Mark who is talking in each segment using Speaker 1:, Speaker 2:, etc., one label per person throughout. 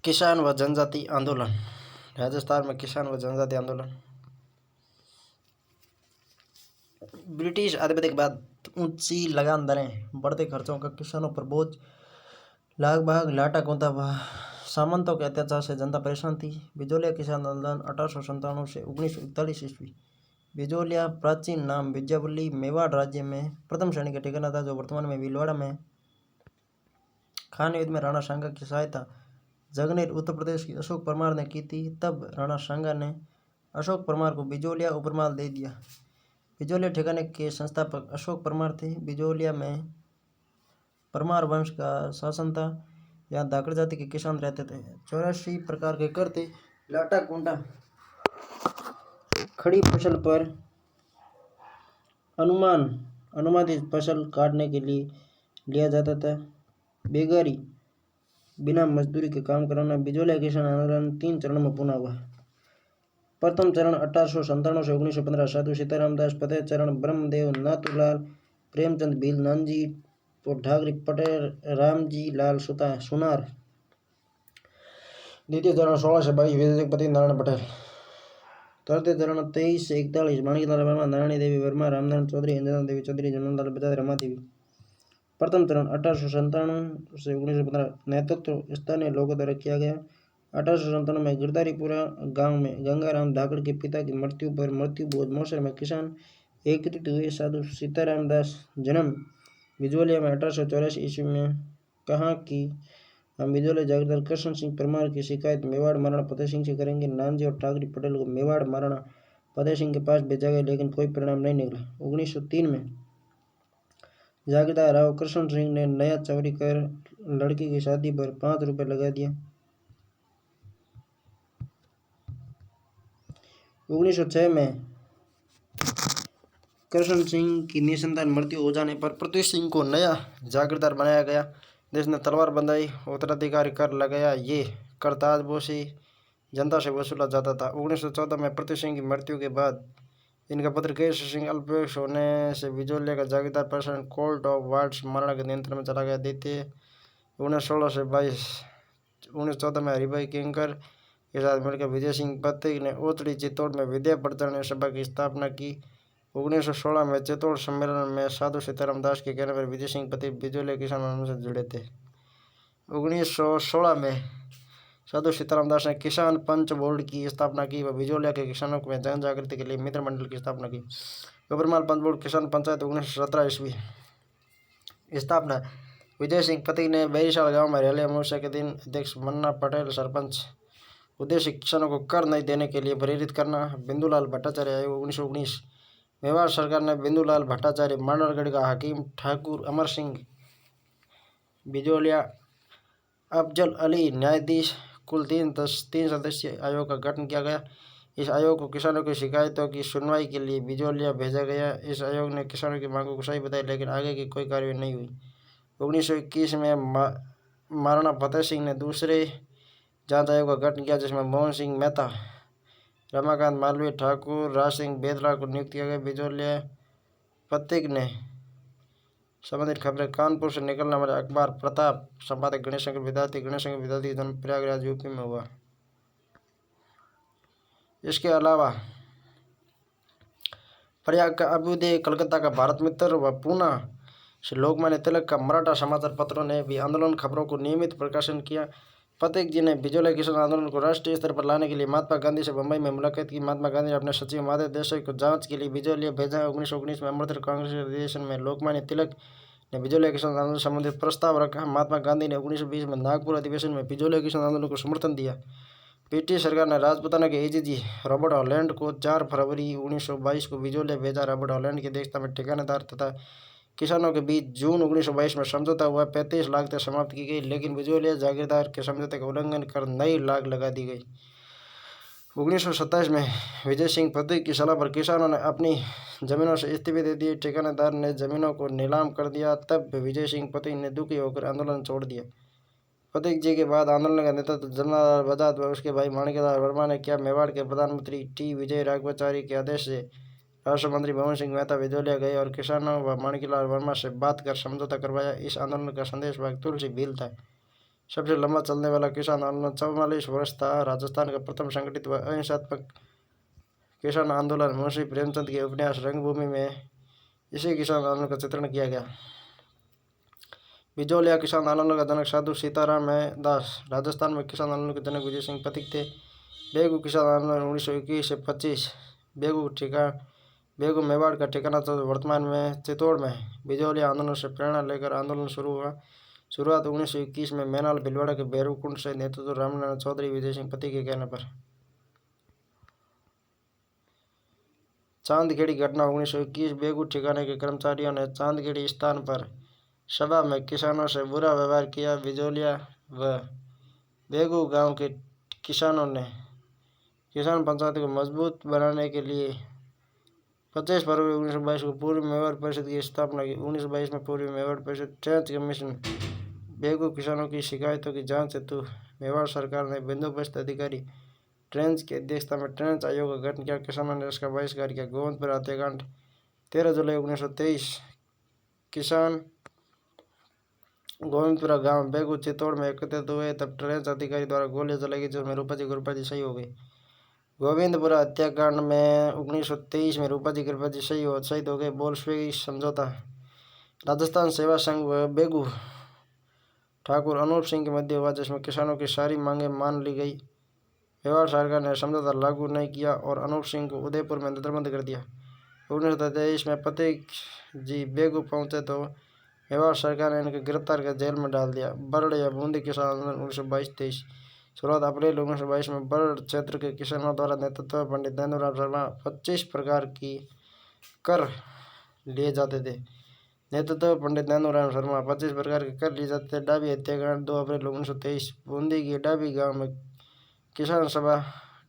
Speaker 1: किसान व जनजाति आंदोलन। राजस्थान में किसान व जनजाति आंदोलन। ब्रिटिश आधिपत्य के बाद ऊंची लगान दरें, बढ़ते खर्चों का किसानों पर बोझ, लागभाग लाटा कूदा व सामंतों के अत्याचार से जनता परेशान थी। बिजोलिया किसान आंदोलन 1897 से 1941 ईस्वी। बिजोलिया प्राचीन नाम विज्ञावली मेवाड़ राज्य में प्रथम श्रेणी का ठिकाना था, जो वर्तमान में भीलवाड़ा में। खान युद्ध में राणा सांगा की सहायता जगनेर उत्तर प्रदेश की अशोक परमार ने की थी। तब राणा सांगा ने अशोक परमार को बिजोलिया उपरमाल दे दिया। बिजोलिया ठिकाने के संस्थापक अशोक परमार थे। बिजोलिया में परमार वंश का शासन था। यहाँ धाकड़ जाति के किसान रहते थे। 84 प्रकार के कर थे। लाटा कुंडा खड़ी फसल पर अनुमानित फसल काटने के लिए लिया जाता था। बेगारी बिना मजदूरी के काम कराना। बिजोलिया किसान आंदोलन 3 चरणों में पूर्ण हुआ। प्रथम चरण 1897 से 1915 साधु सीताराम दास फतेह चरण ब्रह्मदेव नाथूलाल प्रेमचंद भील नानजी और ठाकरे पटेल रामजी लाल सुनार। द्वितीय चरण 16 से 22 विजयपति नारायण पटेल। तृतीय चरण 23 से 41 माणिकलाल वर्मा, नारायणी देवी वर्मा, रामनारायण चौधरी, अंजना देवी चौधरी, जन्मलाल बजाज, रमा देवी। प्रथम चरण 1897 से 1915 नेतृत्व स्थानीय लोगों द्वारा किया गया। 1897 में गिरधारीपुरा गांव में गंगाराम धाकड़ के पिता की मृत्यु पर मृत्यु भोज महोत्सव में किसान एकत्रित हुए। साधु सीताराम दास जन्म बिजोलिया में 1884 ईस्वी में कहा कि हम बिजोलिया जागीरदार कृष्ण सिंह परमार की शिकायत मेवाड़ महाराणा फतेह सिंह से करेंगे। नानजी और ठाकरे पटेल को मेवाड़ महाराणा फतेह सिंह के पास भेजा गया, लेकिन कोई परिणाम नहीं निकला। 1903 में जागीरदार राव कृष्ण सिंह ने नया चौरी कर लड़की की शादी पर 5 रुपये लगा दिया। 1906 में कृष्ण सिंह की निसंतान मृत्यु हो जाने पर पृथ्वी सिंह को नया जागीरदार बनाया गया। देश ने तलवार बंधाई, उत्तराधिकारी कर लगाया। ये कर ताजपोशी जनता से वसूला जाता था। 1914 में पृथ्वी सिंह की मृत्यु के बाद इनका पुत्र केशव सिंह अल्पवयस्क होने से बिजोलिया का जागीरदार प्रशासन कोर्ट ऑफ वार्ड्स महाराणा के नियंत्रण में चला गया। द्वितीय 1916 से 22 1914 में हरिभाई किंकर के साथ मिलकर विजय सिंह पथिक ने ओतड़ी चित्तौड़ में विद्या प्रचार सभा की स्थापना की। 1916 में चित्तौड़ सम्मेलन में साधु सीताराम दास के कहने पर विजय सिंह पथिक बिजोलिया किसान आंदोलन से जुड़े थे। 1916 में साधु सीताराम दास ने किसान पंच बोर्ड की स्थापना की व बिजोलिया के किसानों में जन जागृति के लिए मित्र मंडल की स्थापना की। उपरमाल पंच बोर्ड किसान पंचायत 1917 ईस्वी स्थापना। विजय सिंह पथिक ने बैरीशाल गांव में रैली अमावस्या के दिन अध्यक्ष मन्ना पटेल सरपंच। उद्देश्य किसानों को कर नहीं देने के लिए प्रेरित करना। बिंदुलाल भट्टाचार्य आयोग 1919। मेवाड़ सरकार ने बिंदुलाल भट्टाचार्य, मांडरगढ़ का हाकिम ठाकुर अमर सिंह बिजोलिया, अफजल अली न्यायाधीश, कुल 3 सदस्यीय आयोग का गठन किया गया। इस आयोग को किसानों की शिकायतों की सुनवाई के लिए बिजोलिया भेजा गया। इस आयोग ने किसानों की मांगों को सही बताया, लेकिन आगे की कोई कार्रवाई नहीं हुई। 1921 में महाराणा फतेह सिंह ने दूसरे जांच आयोग का गठन किया, जिसमें मोहन सिंह मेहता, रमाकांत मालवीय, ठाकुर राज सिंह बेदला को नियुक्त किया गया। बिजोलिया पथिक ने संबंधित खबरें कानपुर से निकलने वाले अखबार प्रताप संपादक गणेश शंकर विद्यार्थी का जन्म प्रयागराज यूपी में हुआ। इसके अलावा प्रयाग का अभ्युदय, कलकत्ता का भारत मित्र व पूना से लोकमान्य तिलक का मराठा समाचार पत्रों ने भी आंदोलन खबरों को नियमित प्रकाशन किया। पथिक जी ने बिजोलिया किसान आंदोलन को राष्ट्रीय स्तर पर लाने के लिए महात्मा गांधी से बंबई में मुलाकात की। महात्मा गांधी ने अपने सचिव माधव देसाई को जांच के लिए बिजोलिया भेजा। 1919 में अमृतसर कांग्रेस के अधिवेशन में लोकमान्य तिलक ने बिजोलिया किसान आंदोलन संबंधित प्रस्ताव रखा। महात्मा गांधी ने 1920 में नागपुर अधिवेशन में बिजोलिया किसान आंदोलन को समर्थन दिया। ब्रिटिश सरकार ने राजपुताना के एजीजी रॉबर्ट हॉलैंड को 4 फरवरी 1922 को बिजोलिया भेजा। रॉबर्ट हॉलैंड की अध्यक्षता में ठिकानेदार तथा किसानों के बीच जून 1922 में समझौता हुआ। 35 लाख तक समाप्त की गई, लेकिन बिजोलिया जागीरदार के समझौते का उल्लंघन कर नई लाग लगा दी गई। 1927 में विजय सिंह पथिक की सलाह पर किसानों ने अपनी जमीनों से इस्तीफे दे दिए। ठिकानेदार ने जमीनों को नीलाम कर दिया। तब विजय सिंह पथिक ने दुखी होकर आंदोलन छोड़ दिया। पथिक जी के बाद आंदोलन का नेतृत्व जन्मलाल बजाज व उसके भाई माणिकलाल वर्मा ने किया। मेवाड़ के प्रधानमंत्री टी विजय राघवाचारी के आदेश से राष्ट्र मंत्री मोहन सिंह मेहता बिजोलिया गए और किसानों व माणिकलाल वर्मा से बात कर समझौता करवाया। इस आंदोलन का संदेशवाहक तुलसी भील था। सबसे लंबा चलने वाला किसान आंदोलन 44 वर्ष था। राजस्थान का प्रथम संगठित व अहिंसात्मक किसान आंदोलन मुंशी प्रेमचंद के उपन्यास रंगभूमि में इसी किसान आंदोलन का चित्रण किया गया। बिजोलिया किसान आंदोलन का जनक साधु सीताराम दास। राजस्थान में किसान आंदोलन के जनक विजय सिंह पथिक थे। बेगू किसान आंदोलन 1921 से 25। बेगू मेवाड़ का ठिकाना तो वर्तमान में चित्तौड़ में। बिजोलिया आंदोलन से प्रेरणा लेकर आंदोलन शुरू हुआ। शुरुआत 1921 में मैनाल भीलवाड़ा के भैरवकुंड से। नेतृत्व रामनारायण चौधरी विजय सिंह पथिक के कहने पर। चांदखेड़ी घटना 1921। बेगू ठिकाने के कर्मचारियों ने चांदखेड़ी स्थान पर सभा में किसानों से बुरा व्यवहार किया। बिजोलिया व बेगू गांव के किसानों ने किसान पंचायत को मजबूत बनाने के लिए 25 फरवरी 1922 को पूर्वी मेवाड़ परिषद की स्थापना की। 1922 में पूर्वी मेवाड़ परिषद ट्रेंच कमीशन बेगू किसानों की शिकायतों की जांच हेतु मेवाड़ सरकार ने बंदोबस्त अधिकारी ट्रेंच की अध्यक्षता में ट्रेंच आयोग का गठन किया। किसानों ने इसका बहिष्कार किया। गोविंदपुर हत्याकांड 13 जुलाई 1923। किसान गोविंदपुरा गांव बेगू चित्तौड़ में एकत्रित हुए तब ट्रेंच अधिकारी द्वारा गोलियां चलाई गई, जिसमें रूपाजी शहीद हो गई। गोविंदपुरा हत्याकांड में 1923 में रूपाजी कृपाजी शहीद हो गए। बोल्शेविक समझौता। राजस्थान सेवा संघ व बेगू ठाकुर अनूप सिंह के मध्य हुआ, जिसमें किसानों की सारी मांगें मान ली गई। मेवाड़ सरकार ने समझौता लागू नहीं किया और अनूप सिंह को उदयपुर में नजरबंद कर दिया। 1923 में पथिक जी बेगू पहुंचे तो मेवाड़ सरकार ने इनको गिरफ्तार कर जेल में डाल दिया। बरड़ या बूंदी किसान आंदोलन 1922-23। शुरुआत अप्रैल 1922 में बरड़ क्षेत्र के किसानों द्वारा नेतृत्व पंडित नैनूराम शर्मा 25 प्रकार की कर लिए जाते थे। नेतृत्व पंडित नैनूराम शर्मा 25 प्रकार के कर लिए जाते थे। डाबी हत्याकांड 2 अप्रैल 1923। बूंदी के डाबी गांव में किसान सभा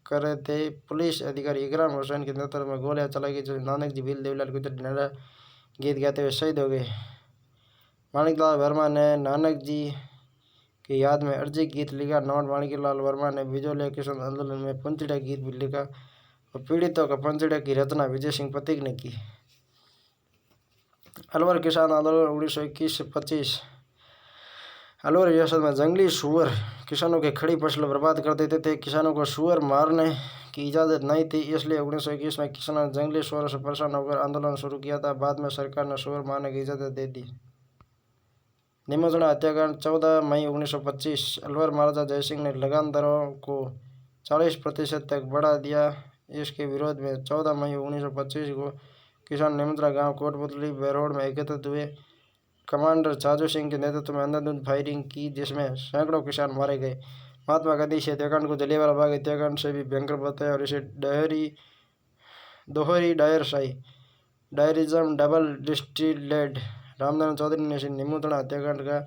Speaker 1: कर रहे थे। पुलिस अधिकारी इकराम हुसैन के नेतृत्व में गोलियां चलाई गई, जो नानक जी भील देवीलाल गुजर गीत गाते हुए शहीद हो गए। माणिकलाल वर्मा ने नानक जी की याद में अर्जी गीत लिखा। नौट माणिकलाल वर्मा ने बिजोलिया किसान आंदोलन में पंचड़ा गीत भी लिखा और पीड़ितों का पंचड़ा की रचना विजय सिंह पथिक ने की। अलवर किसान आंदोलन 1921 से 25। अलवर रियासत में जंगली सूअर किसानों की खड़ी फसल बर्बाद कर देते थे। किसानों को सूअर मारने की इजाज़त नहीं थी, इसलिए 1921 में किसानों ने जंगली सूअरों से परेशान होकर आंदोलन शुरू किया था। बाद में सरकार ने सूअर मारने की इजाज़त दे दी। निमोचना हत्याकांड 14 मई 1925। अलवर महाराजा जयसिंह ने लगान दरों को 40% तक बढ़ा दिया। इसके विरोध में 14 मई 1925 को किसान निमोचना गांव कोटपुतली बेरोड में एकत्रित हुए। कमांडर छाजू सिंह के नेतृत्व में अंधाधुंध फायरिंग की, जिसमें सैकड़ों किसान मारे गए। महात्मा गांधी इस हत्याकांड को जलियांवाला बाग हत्याकांड से भी भयंकर बताया और इसे दोहरी डायरिज्म डबल डिस्टिलेड। रामनारायण चौधरी ने इसे निमोचना हत्याकांड का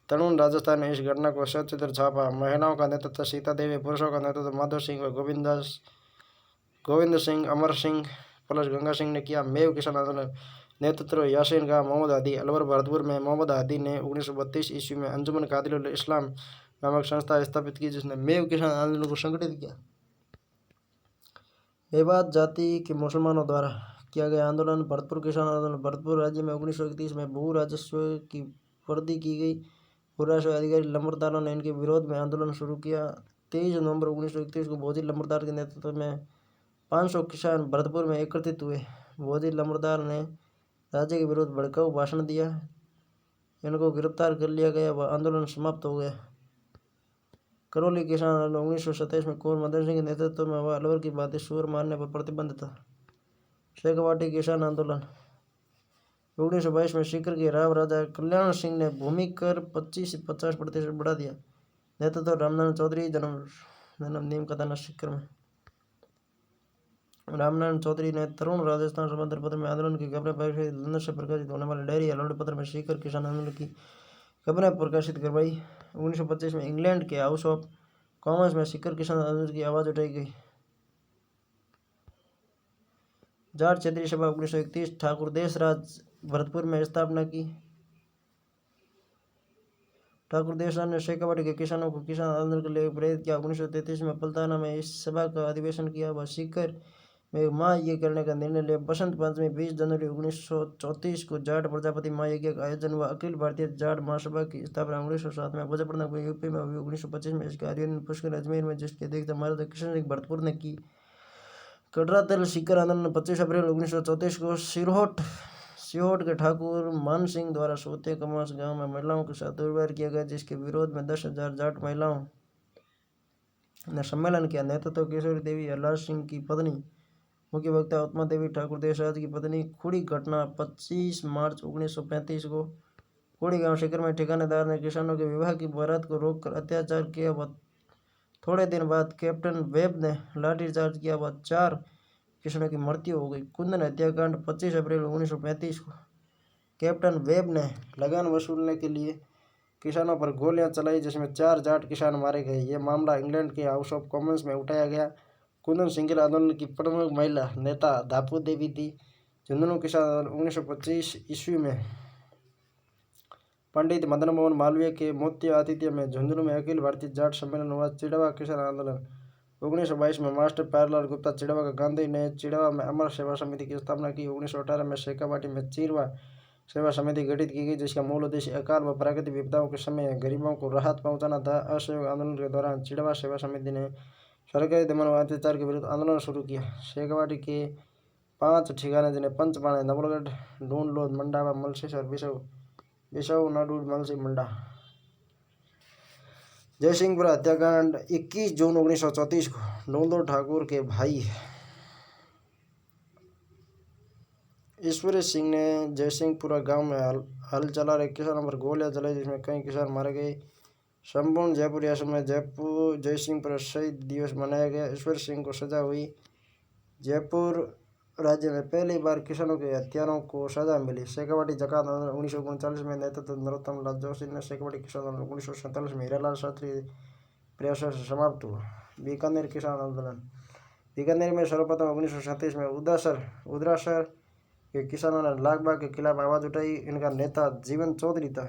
Speaker 1: तरुण राजस्थान में इस घटना को सचित्र छापा। महिलाओं का नेतृत्व सीता देवी, पुरुषों का नेतृत्व माधव सिंह व गोविंद सिंह, अमर सिंह प्लस गंगा सिंह ने किया। मेव किसान आंदोलन नेतृत्व यासीन का मोहम्मद हादी। अलवर भरतपुर में मोहम्मद हादी ने 1932 ईस्वी में अंजुमन कादिरुल इस्लाम नामक संस्था स्थापित की, जिसने मेव किसान आंदोलन को संगठित किया। मेवात जाति के मुसलमानों द्वारा किया गया आंदोलन। भरतपुर किसान आंदोलन। भरतपुर राज्य में 1931 में भू राजस्व की वृद्धि की गई। भू राजस्व अधिकारी लंबरदारों ने इनके विरोध में आंदोलन शुरू किया। 23 नवंबर 1931 को भोजी लंबरदार के नेतृत्व में 500 किसान भरतपुर में एकत्रित हुए। भोजी लंबरदार ने राज्य के विरुद्ध भड़काऊ भाषण दिया। इनको गिरफ्तार कर लिया गया व आंदोलन समाप्त हो गया। करौली किसान आंदोलन 1927 में कुंवर मदन सिंह के नेतृत्व में हुआ। अलवर की बातें सूअर मारने पर प्रतिबंध था। शेखवाटी किसान आंदोलन 1922 में सीकर के राव राजा कल्याण सिंह ने भूमि कर 25 से 50% बढ़ा दिया। नेतृत्व रामनारायण चौधरी। जन्म नीम का थाना सीकर में। रामनारायण चौधरी ने तरुण राजस्थान समाचार पत्र में आंदोलन की खबरें प्रकाशित। लंदन से प्रकाशित होने वाले डायरी हलौड़ पत्र में सीकर किसान आंदोलन की खबरें प्रकाशित करवाई। 1925 में इंग्लैंड के हाउस ऑफ कॉमन्स में सीकर किसान आंदोलन की आवाज़ उठाई गई। जाट क्षेत्रीय सभा 1931। ठाकुर देशराज भरतपुर में स्थापना की। ठाकुर देशराज ने शेखावाटी के किसानों को किसान आंदोलन के लिए प्रेरित किया। 1933 में पलताना में इस सभा का अधिवेशन किया। वह सीकर में महायज्ञ करने का निर्णय लिया। बसंत पंचमी 20 जनवरी 1934 को जाट प्रजापति महायज्ञ का आयोजन हुआ। अखिल भारतीय जाट महासभा की स्थापना 1907 में मुजफ्फरनगर यूपी में हुई। 1925 में इसका कार्यान्वयन पुष्कर अजमेर में, जिसकी अध्यक्षता महाराजा कृष्ण सिंह भरतपुर ने की। कटरातल सीकर आंदोलन 25 अप्रैल 1934 को सिहोट के ठाकुर मान सिंह द्वारा सोते कमास गांव में महिलाओं के साथ दुर्व्यवहार किया गया, जिसके विरोध में 10,000 जाट महिलाओं ने सम्मेलन किया। नेतृत्व किशोरी देवी हरलाल सिंह की पत्नी, मुख्य वक्ता उत्मा देवी ठाकुर देशराज की पत्नी। खुड़ी घटना 25 मार्च 1935 को खुड़ी गांव शिकर में ठिकानेदार ने किसानों के विवाह की बारात को रोककर अत्याचार किया। थोड़े दिन बाद कैप्टन वेब ने लाठीचार्ज किया व 4 किसानों की मृत्यु हो गई। कुंदन हत्याकांड 25 अप्रैल 1935 को कैप्टन वेब ने लगान वसूलने के लिए किसानों पर गोलियां चलाई, जिसमें 4 जाट किसान मारे गए। ये मामला इंग्लैंड के हाउस ऑफ कॉमन्स में उठाया गया। कुंदन सिंगर आंदोलन की प्रमुख महिला नेता दापू देवी थी। झुंझुनू किसान आंदोलन 1925 ईस्वी में पंडित मदन मोहन मालवीय के मोती आतिथ्य में झुंझुनू में अखिल भारतीय जाट सम्मेलन हुआ। चिड़वा किसान आंदोलन 1922 में मास्टर प्यारेलाल गुप्ता चिड़वा का गांधी ने चिड़वा में अमर सेवा समिति की स्थापना की। 1918 में शेखावाटी में चिड़वा सेवा समिति गठित की गई, जिसका मूल उद्देश्य अकाल व प्राकृतिक विपदाओं के समय गरीबों को राहत पहुंचाना था। असहयोग आंदोलन के दौरान चिड़वा सेवा समिति ने सरकारी दमन व अत्याचार के विरुद्ध आंदोलन शुरू किया। शेखावाटी के 5 ठिकाने, जिन्हें पंचपाणे, नवलगढ़, ढूंढलोद, मंडावा, मलसीसर, बिसऊ, नाडूड, मलसी, मंडा। जयसिंहपुरा हत्याकांड 21 जून 1934 को नौलदो ठाकुर के भाई ईश्वरी सिंह ने जयसिंहपुरा गांव में हल चला रहे किसानों पर गोलियां चलाई, जिसमें कई किसान मारे गए। संपूर्ण जयपुर रियासत में जयसिंहपुरा शहीद दिवस मनाया गया। ईश्वर सिंह को सजा हुई। जयपुर राज्य में पहली बार किसानों के हत्यारों को सजा मिली। शेखावाटी जकात आंदोलन 1939 में नेतृत्व नरोत्तम लाल जोशी ने। शेखावाटी किसान आंदोलन 1947 में हीरालाल शास्त्री प्रयासों से समाप्त हुआ। बीकानेर किसान आंदोलन बीकानेर में सर्वप्रथम 1937 में उदरासर के किसानों ने लाखबाग के खिलाफ आवाज़ उठाई। इनका नेता जीवन चौधरी था।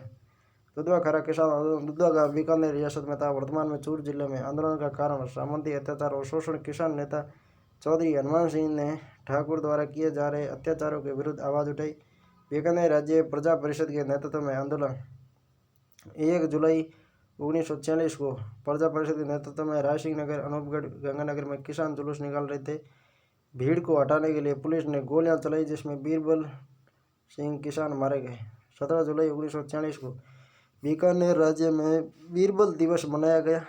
Speaker 1: दुधवा खरा किसान आंदोलन दुधवा गाँव बीकानेर रियासत में था, वर्तमान में चूरू जिले में। आंदोलन का कारण सामंती अत्याचार और शोषण। किसान नेता चौधरी हनुमान सिंह ने ठाकुर द्वारा किए जा रहे अत्याचारों के विरुद्ध आवाज़ उठाई। बीकानेर राज्य प्रजा परिषद के नेतृत्व में आंदोलन 1 जुलाई 1946 को प्रजा परिषद के नेतृत्व में रायसिंह नगर, अनूपगढ़, गंगानगर में किसान जुलूस निकाल रहे थे। भीड़ को हटाने के लिए पुलिस ने गोलियां चलाई, जिसमें बीरबल सिंह किसान मारे गए। 17 जुलाई 1946 को बीकानेर राज्य में बीरबल दिवस मनाया गया।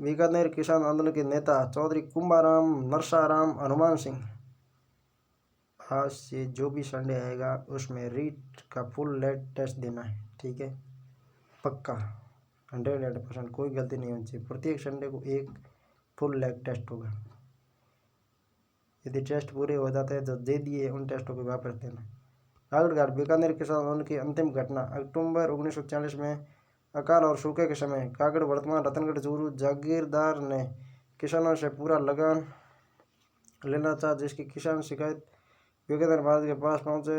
Speaker 1: बीकानेर किसान आंदोलन के नेता चौधरी कुंभाराम नरसाराम हनुमान सिंह। आज से जो भी संडे आएगा उसमें रीट का फुल लेट टेस्ट देना है, ठीक है, पक्का 100%, कोई गलती नहीं होनी चाहिए। प्रत्येक संडे को एक फुल लेग टेस्ट होगा। यदि टेस्ट पूरे हो जाते हैं तो दे दिए, उन टेस्टों को वापस देना। कागड़घाट बीकानेर किसान आंदोलन की अंतिम घटना अक्टूबर 1940 में अकाल और सूखे के समय कागड़, वर्तमान रतनगढ़, चूरू, जागीरदार ने किसानों से पूरा लगान लेना चाहा, जिसकी किसान शिकायत बीकानेर महाराज के पास पहुंचे।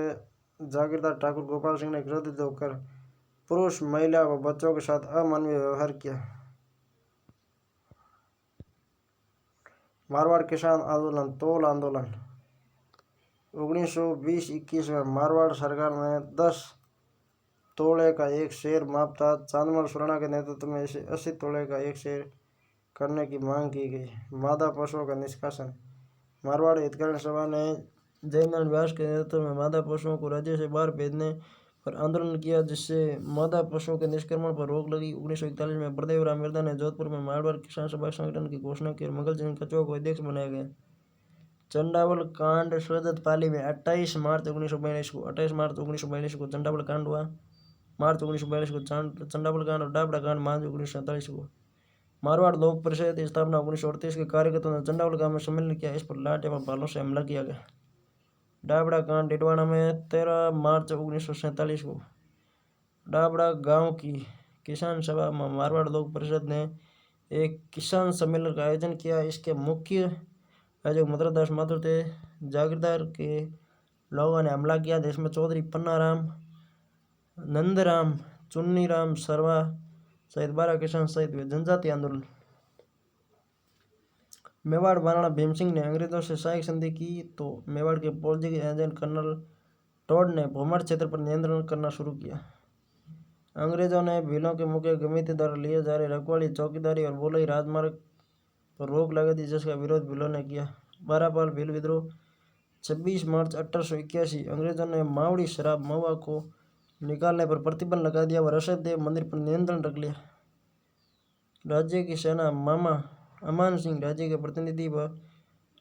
Speaker 1: जागीरदार ठाकुर गोपाल सिंह ने क्रोधित होकर पुरुष, महिला व बच्चों के साथ अमानवीय व्यवहार किया। मारवाड़ किसान आंदोलन तोल आंदोलन 1920-21 में मारवाड़ सरकार ने 10 तोले का एक शेर माप था। चांदमल सुराणा के नेतृत्व में इसे 80 तोले का एक शेर करने की मांग की गई। मादा पशुओं का निष्कासन मारवाड़ हितकारण सभा ने जयनारायण व्यास के नेतृत्व में मादा पशुओं को राज्य से बाहर भेजने पर आंदोलन किया, जिससे मादा पशुओं के निष्क्रमण पर रोक लगी। 1941 में बलदेव राम मिर्धा ने जोधपुर में मारवाड़ किसान सभा संगठन की घोषणा की और मंगल सिंह कछुआ को अध्यक्ष बनाया गया। चंडावल कांड स्वजत पाली में 28 मार्च 1942 को चंडावल कांड हुआ। मार्च 1942 को चंडावल कांड और डाबड़ा कांड मार्च 1947 को। मारवाड़ लोक परिषद की स्थापना 1938 के कार्यकर्ताओं ने चंडावल गांव में सम्मेलन किया। इस पर लाठ एवं भालों से हमला किया गया। डाबड़ा कांड डिडवाना में 13 मार्च 1947 को डाबड़ा गांव की किसान सभा में मारवाड़ लोक परिषद ने एक किसान सम्मेलन का आयोजन किया। इसके मुख्य आयोजक मद्रादास माथुर थे। जागीरदार के लोगों ने हमला किया, जिसमें चौधरी पन्नाराम, नंदराम, चुन्नीराम सरवा सहित 12 किसान शहीद हुए। जनजाति आंदोलन मेवाड़ महाराणा भीम सिंह ने अंग्रेजों से सहायक संधि की तो मेवाड़ के पोर्चुगीज एजेंट कर्नल टॉड ने भोमर क्षेत्र पर नियंत्रण करना शुरू किया। अंग्रेजों ने भीलों के मुख्य गमित द्वारा लिए जा रहे रखवाली, चौकीदारी और बोलई राजमार्ग पर रोक लगा दी, जिसका विरोध भीलों ने किया। बारापाल भील विद्रोह 26 मार्च 1881। अंग्रेजों ने मावड़ी शराब महुआ को निकालने पर प्रतिबंध लगा दिया व ऋषभ देव मंदिर पर नियंत्रण रख लिया। राज्य की सेना मामा अमान सिंह, राज्य के प्रतिनिधि व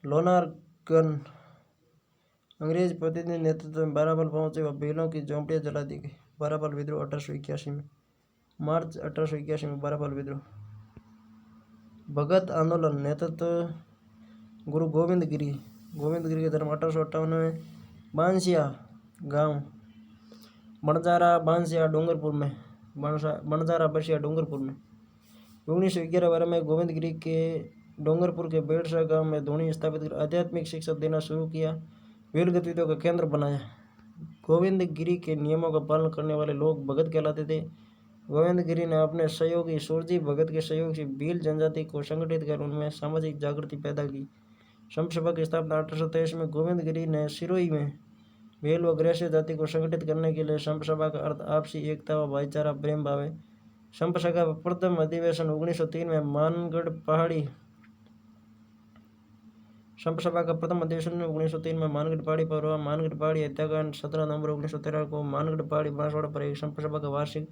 Speaker 1: लोनारगन अंग्रेज प्रतिनिधि नेतृत्व में बारापाल पहुंचे व भीलों की झोंपड़ियां जला दी गई। बारापाल विद्रोह 1881 में, मार्च 1881 में बारापाल विद्रोह। भगत आंदोलन नेतृत्व गुरु गोविंद गिरी का जन्म 1858 में बांसिया गांव बणजारा बांसिया डूंगरपुर में बणजारा बसिया डूंगरपुर में। 1911 में गोविंद गिरी के डूंगरपुर के बेड़सा गांव में धूनी स्थापित कर आध्यात्मिक शिक्षा देना शुरू किया, भील गतिविधियों का केंद्र बनाया। गोविंद गिरी के नियमों का पालन करने वाले लोग भगत कहलाते थे। गोविंद गिरी ने अपने सहयोगी सूरजी भगत के सहयोग से भील जनजाति को संगठित कर उनमें सामाजिक जागृति पैदा की। संत सभा की स्थापना 1823 में गोविंद गिरी ने सिरोही में भील व ग्रासीय जाति को संगठित करने के लिए संत सभा का अर्थ आपसी एकता व भाईचारा प्रेम भाव है। संत सभा का प्रथम अधिवेशन 1903 में मानगढ़ पहाड़ी पर हुआ। मानगढ़ पहाड़ी हत्याकांड 17 नवंबर 1913 को मानगढ़ पहाड़ी बांसवाड़ा पर एक संत सभा का वार्षिक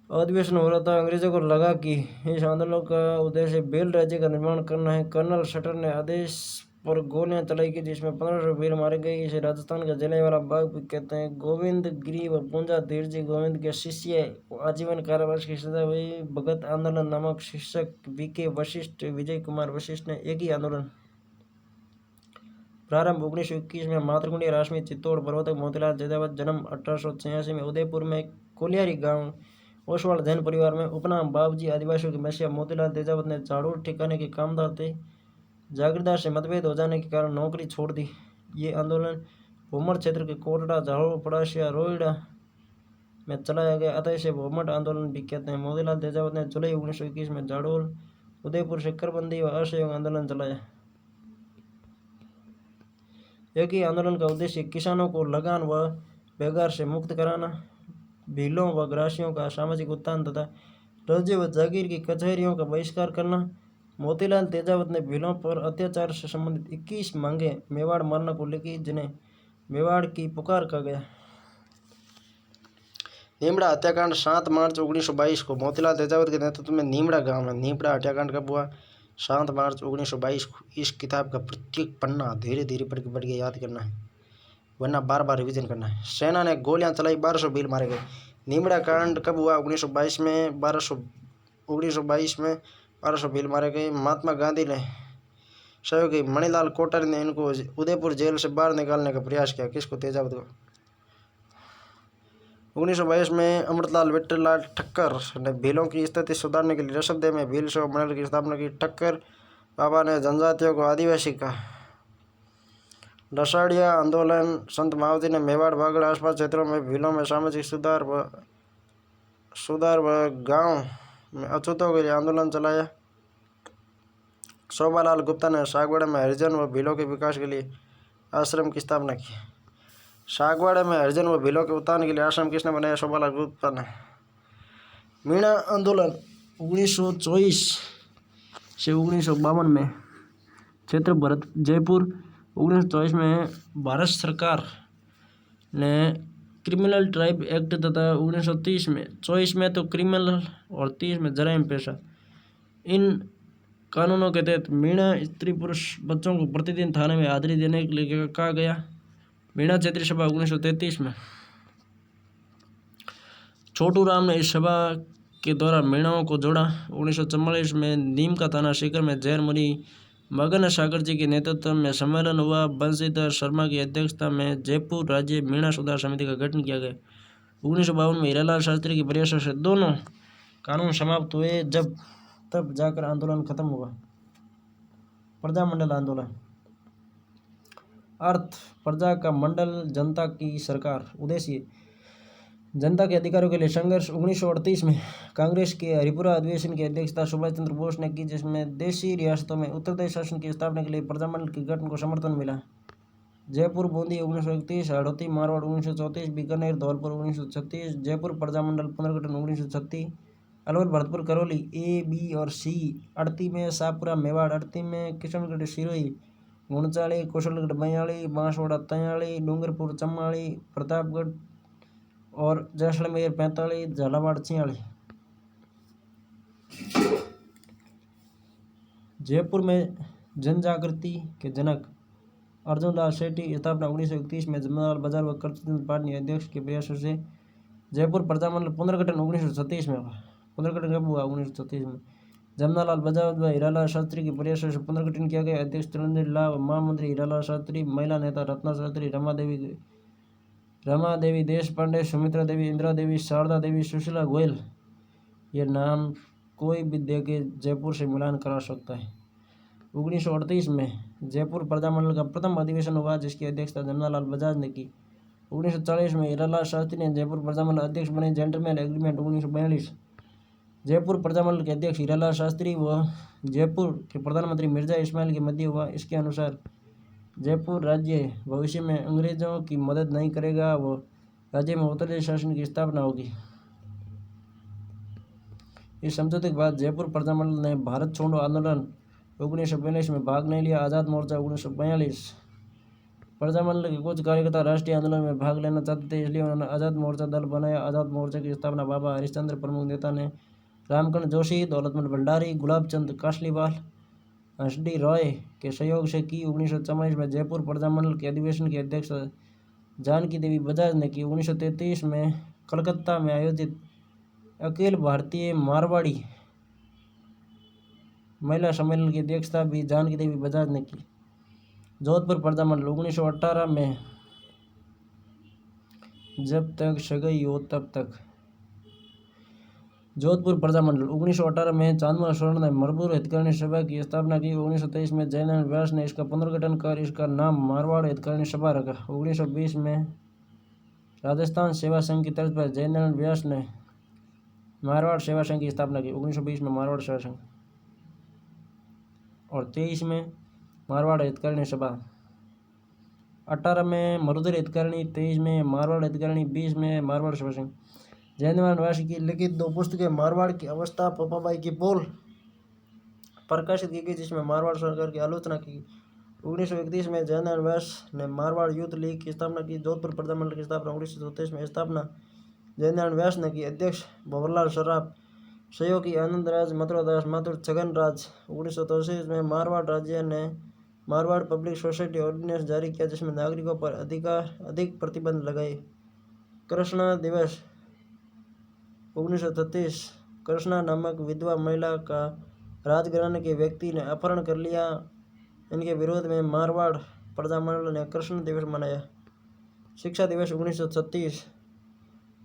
Speaker 1: अधिवेशन हो रहा था। अंग्रेजों को लगा कि इस आंदोलन का उद्देश्य भील राज्य का निर्माण करना है। कर्नल सटर ने आदेश पर गोलियां चलाई की, जिसमें 1500 भील मारे गए। इसे राजस्थान का जलियांवाला बाग भी कहते हैं। गोविंद गिरी व पूंजा धीरजी गोविंद के शिष्य को आजीवन कारावास की सजा हुई। भगत आंदोलन नामक शीर्षक बीके वशिष्ठ, विजय कुमार वशिष्ठ ने एक ही आंदोलन प्रारंभ 1921 में मातृकुंडी राशमी चित्तौड़ प्रवर्तक मोतीलाल तेजावत, जन्म 1886 में उदयपुर में कोलियारी गांव ओसवाल जैन परिवार में, उपनाम बाबूजी, आदिवासियों के मसीहा मोतीलाल तेजावत ने झाड़ू ठिकाने के कामदार थे। जागीरदार से मतभेद हो जाने के कारण नौकरी छोड़ दी। ये आंदोलन भूमर क्षेत्र के कोटड़ा, झाड़ू, पड़ासिया, रोहिड़ा में चलाया गया, अतः इसे भूमर आंदोलन भी कहते हैं। मोतीलाल तेजावत ने जुलाई 1921 में झाड़ोल, उदयपुर से करबंदी व असहयोग आंदोलन चलाया। एक ही आंदोलन का उद्देश्य किसानों को लगान व बेगार से मुक्त कराना, भीलों व ग्रासियों का सामाजिक उत्थान तथा राज्य व जागीर की कचहरियों का बहिष्कार करना। मोतीलाल तेजावत ने भीलों पर अत्याचार से संबंधित 21 मांगे मेवाड़ मारना को लिखी, जिन्हें मेवाड़ की पुकार कहा गया। नीमड़ा हत्याकांड 7 मार्च 1922 को मोतीलाल तेजावत के नेतृत्व में नीमड़ा गांव में नीमड़ा हत्याकांड कब हुआ? 7 मार्च 1922 को। इस किताब का प्रत्येक पन्ना धीरे धीरे पढ़ के याद करना है, वरना बार बार रिवीजन करना है। सेना ने गोलियां चलाई, 1200 भील मारे गए। नीमड़ा कांड कब हुआ? 1922 में 1200 भील मारे गए। महात्मा गांधी ने सहयोगी मणिलाल कोठारी ने इनको उदयपुर जेल से बाहर निकालने का प्रयास किया। किसको? तेजावत को। 1922 में अमृतलाल विट्ठललाल ठक्कर ने भीलों की स्थिति सुधारने के लिए ऋषभदेव में भील सेवा मंडल की स्थापना की। ठक्कर बाबा ने जनजातियों को आदिवासी कहा। डसाड़िया आंदोलन, संत मावती ने मेवाड़, बागड़ आसपास क्षेत्रों में भीलों में सामाजिक सुधार व गांव में अछूतों के लिए आंदोलन चलाया। शोभालाल गुप्ता ने सागवाड़ा में हरिजन व भीलों के विकास के लिए आश्रम की स्थापना की। सागवाड़ा में हरिजन व भीलों के उत्थान के लिए आश्रम किसने बनाया? शोभालाल गुप्ता ने। मीणा आंदोलन 1924 से 1952 में, क्षेत्र भरत जयपुर। 1924 में भारत सरकार ने क्रिमिनल ट्राइब एक्ट तथा 1930 में 24 में तो क्रिमिनल और 30 में जराइम पेशा, इन कानूनों के तहत मीणा स्त्री पुरुष बच्चों को प्रतिदिन थाने में हाजिरी देने के लिए कहा गया। मीणा क्षेत्रीय सभा 1933 में। छोटू राम ने इस सभा के द्वारा मीणाओं को जोड़ा। 1944 में नीम का थाना सीकर में जैन मुनि मगन सागर जी के नेतृत्व में सम्मेलन हुआ। बंशीधर शर्मा की अध्यक्षता में जयपुर राज्य मीणा सुधार समिति का गठन किया गया। 1952 में हीरालाल शास्त्री की प्रयासों से दोनों कानून समाप्त हुए, तब जाकर आंदोलन खत्म हुआ। प्रजामंडल आंदोलन। अर्थ प्रजा का मंडल, जनता की सरकार। उद्देश्य जनता के अधिकारों के लिए संघर्ष 1938 में कांग्रेस के हरिपुरा अधिवेशन की अध्यक्षता सुभाष चंद्र बोस ने की, जिसमें देशी रियासतों में उत्तरदायी शासन की स्थापना के लिए प्रजामंडल के गठन को समर्थन मिला। जयपुर बूंदी 1931, हड़ौती मारवाड़ 1934, बीकानेर धौलपुर 1936, जयपुर प्रजामंडल पुनर्गठन 1936, अलवर भरतपुर करौली ए बी और सी, अड़ती में शाहपुरा मेवाड़, अड़ती में किशनगढ़ सिरोही, गुणचाली कौशलगढ़ बयाली, बांसवाड़ा तयाली, डूंगरपुर चम्माली, प्रतापगढ़ और जैसलमेर 45, झालावाड़ 46। जयपुर में जन जागृति के जनक अर्जुनलाल सेठी स्थापना 1931 में जमनालाल बजाज व करचंद पाटनी अध्यक्ष के प्रयासों से जयपुर प्रजामंडल पुनर्गठन 1936 में हुआ। पुनर्गठन कब हुआ? 1936 में। जमनालाल बजाज व हीरालाल शास्त्री के प्रयासों से पुनर्गठन किया गया। अध्यक्ष तिरुंजन लाल, महामंत्री हीरालाल शास्त्री, महिला नेता रत्ना शास्त्री, रमा देवी देश पांडे, सुमित्रा देवी, इंदिरा देवी, शारदा देवी, सुशीला गोयल। ये नाम कोई भी दे के जयपुर से मिलान करा सकता है। 1938 में जयपुर प्रजामंडल का प्रथम अधिवेशन हुआ, जिसकी अध्यक्षता जमनालाल बजाज ने की। 1940 में हीरालाल शास्त्री ने जयपुर प्रजामंडल अध्यक्ष बने। Gentleman agreement 1942। जयपुर प्रजामंडल के अध्यक्ष हीरालाल शास्त्री व जयपुर के प्रधानमंत्री मिर्जा इस्माइल के मध्य हुआ। इसके अनुसार जयपुर राज्य भविष्य में अंग्रेजों की मदद नहीं करेगा व राज्य में उत्तरदायी शासन की स्थापना होगी। इस समझौते के बाद जयपुर प्रजामंडल ने भारत छोड़ो आंदोलन 1942 में भाग नहीं लिया। आज़ाद मोर्चा 1942। प्रजामंडल के कुछ कार्यकर्ता राष्ट्रीय आंदोलन में भाग लेना चाहते थे, इसलिए उन्होंने आज़ाद मोर्चा दल बनाया। आज़ाद मोर्चा की स्थापना बाबा हरिश्चंद्र प्रमुख नेता ने रामकरण जोशी, दौलतमल भंडारी, गुलाबचंद कासलीवाल, हंसडी रॉय के सहयोग से की। 1944 में जयपुर प्रजामंडल के अधिवेशन की अध्यक्षता जानकी देवी बजाज ने की। 1933 में कलकत्ता में आयोजित अखिल भारतीय मारवाड़ी महिला सम्मेलन की अध्यक्षता भी जानकी देवी बजाज ने की। जोधपुर प्रजामंडल 1918 में जब तक सगाई हो तब तक। जोधपुर प्रजामंडल 1918 में चांदमा स्वर्ण ने मरबूर हितकारिणी सभा की स्थापना की। 1923 में जयनारायण व्यास ने इसका पुनर्गठन कर इसका नाम मारवाड़ हितकारिणी सभा रखा। 1920 में राजस्थान सेवा संघ की तर्ज पर जयनारायण व्यास ने मारवाड़ सेवा संघ की स्थापना की। 1920 में मारवाड़ सेवा संघ और 23 में मारवाड़ हितकारिणी सभा। 18 में मरुधर हितकारिणी, 23 में मारवाड़ हितकारिणी, 20 में मारवाड़ सेवा संघ। जयनारायण व्यास की लिखित 2 पुस्तकें मारवाड़ की अवस्था, पपाबाई की पोल प्रकाशित की गई, जिसमें मारवाड़ सरकार की आलोचना की। 1931 में जयनारायण व्यास ने मारवाड़ यूथ लीग की स्थापना की। जोधपुर प्रजामंडल की स्थापना 1934 में स्थापना जयनारायण व्यास ने की। अध्यक्ष भंवरलाल सराफ, सहयोगी आनंदराज, मथुरादास माथुर, छगन राज। 1933 में मारवाड़ राज्य ने मारवाड़ पब्लिक सोसाइटी ऑर्डिनेंस जारी किया, जिसमें नागरिकों पर अधिक प्रतिबंध लगाए। कृष्णा दिवस 1936। कृष्णा नामक विधवा महिला का राजघराने के व्यक्ति ने अपहरण कर लिया। इनके विरोध में मारवाड़ प्रजामंडल ने कृष्ण दिवस मनाया। शिक्षा दिवस 1936।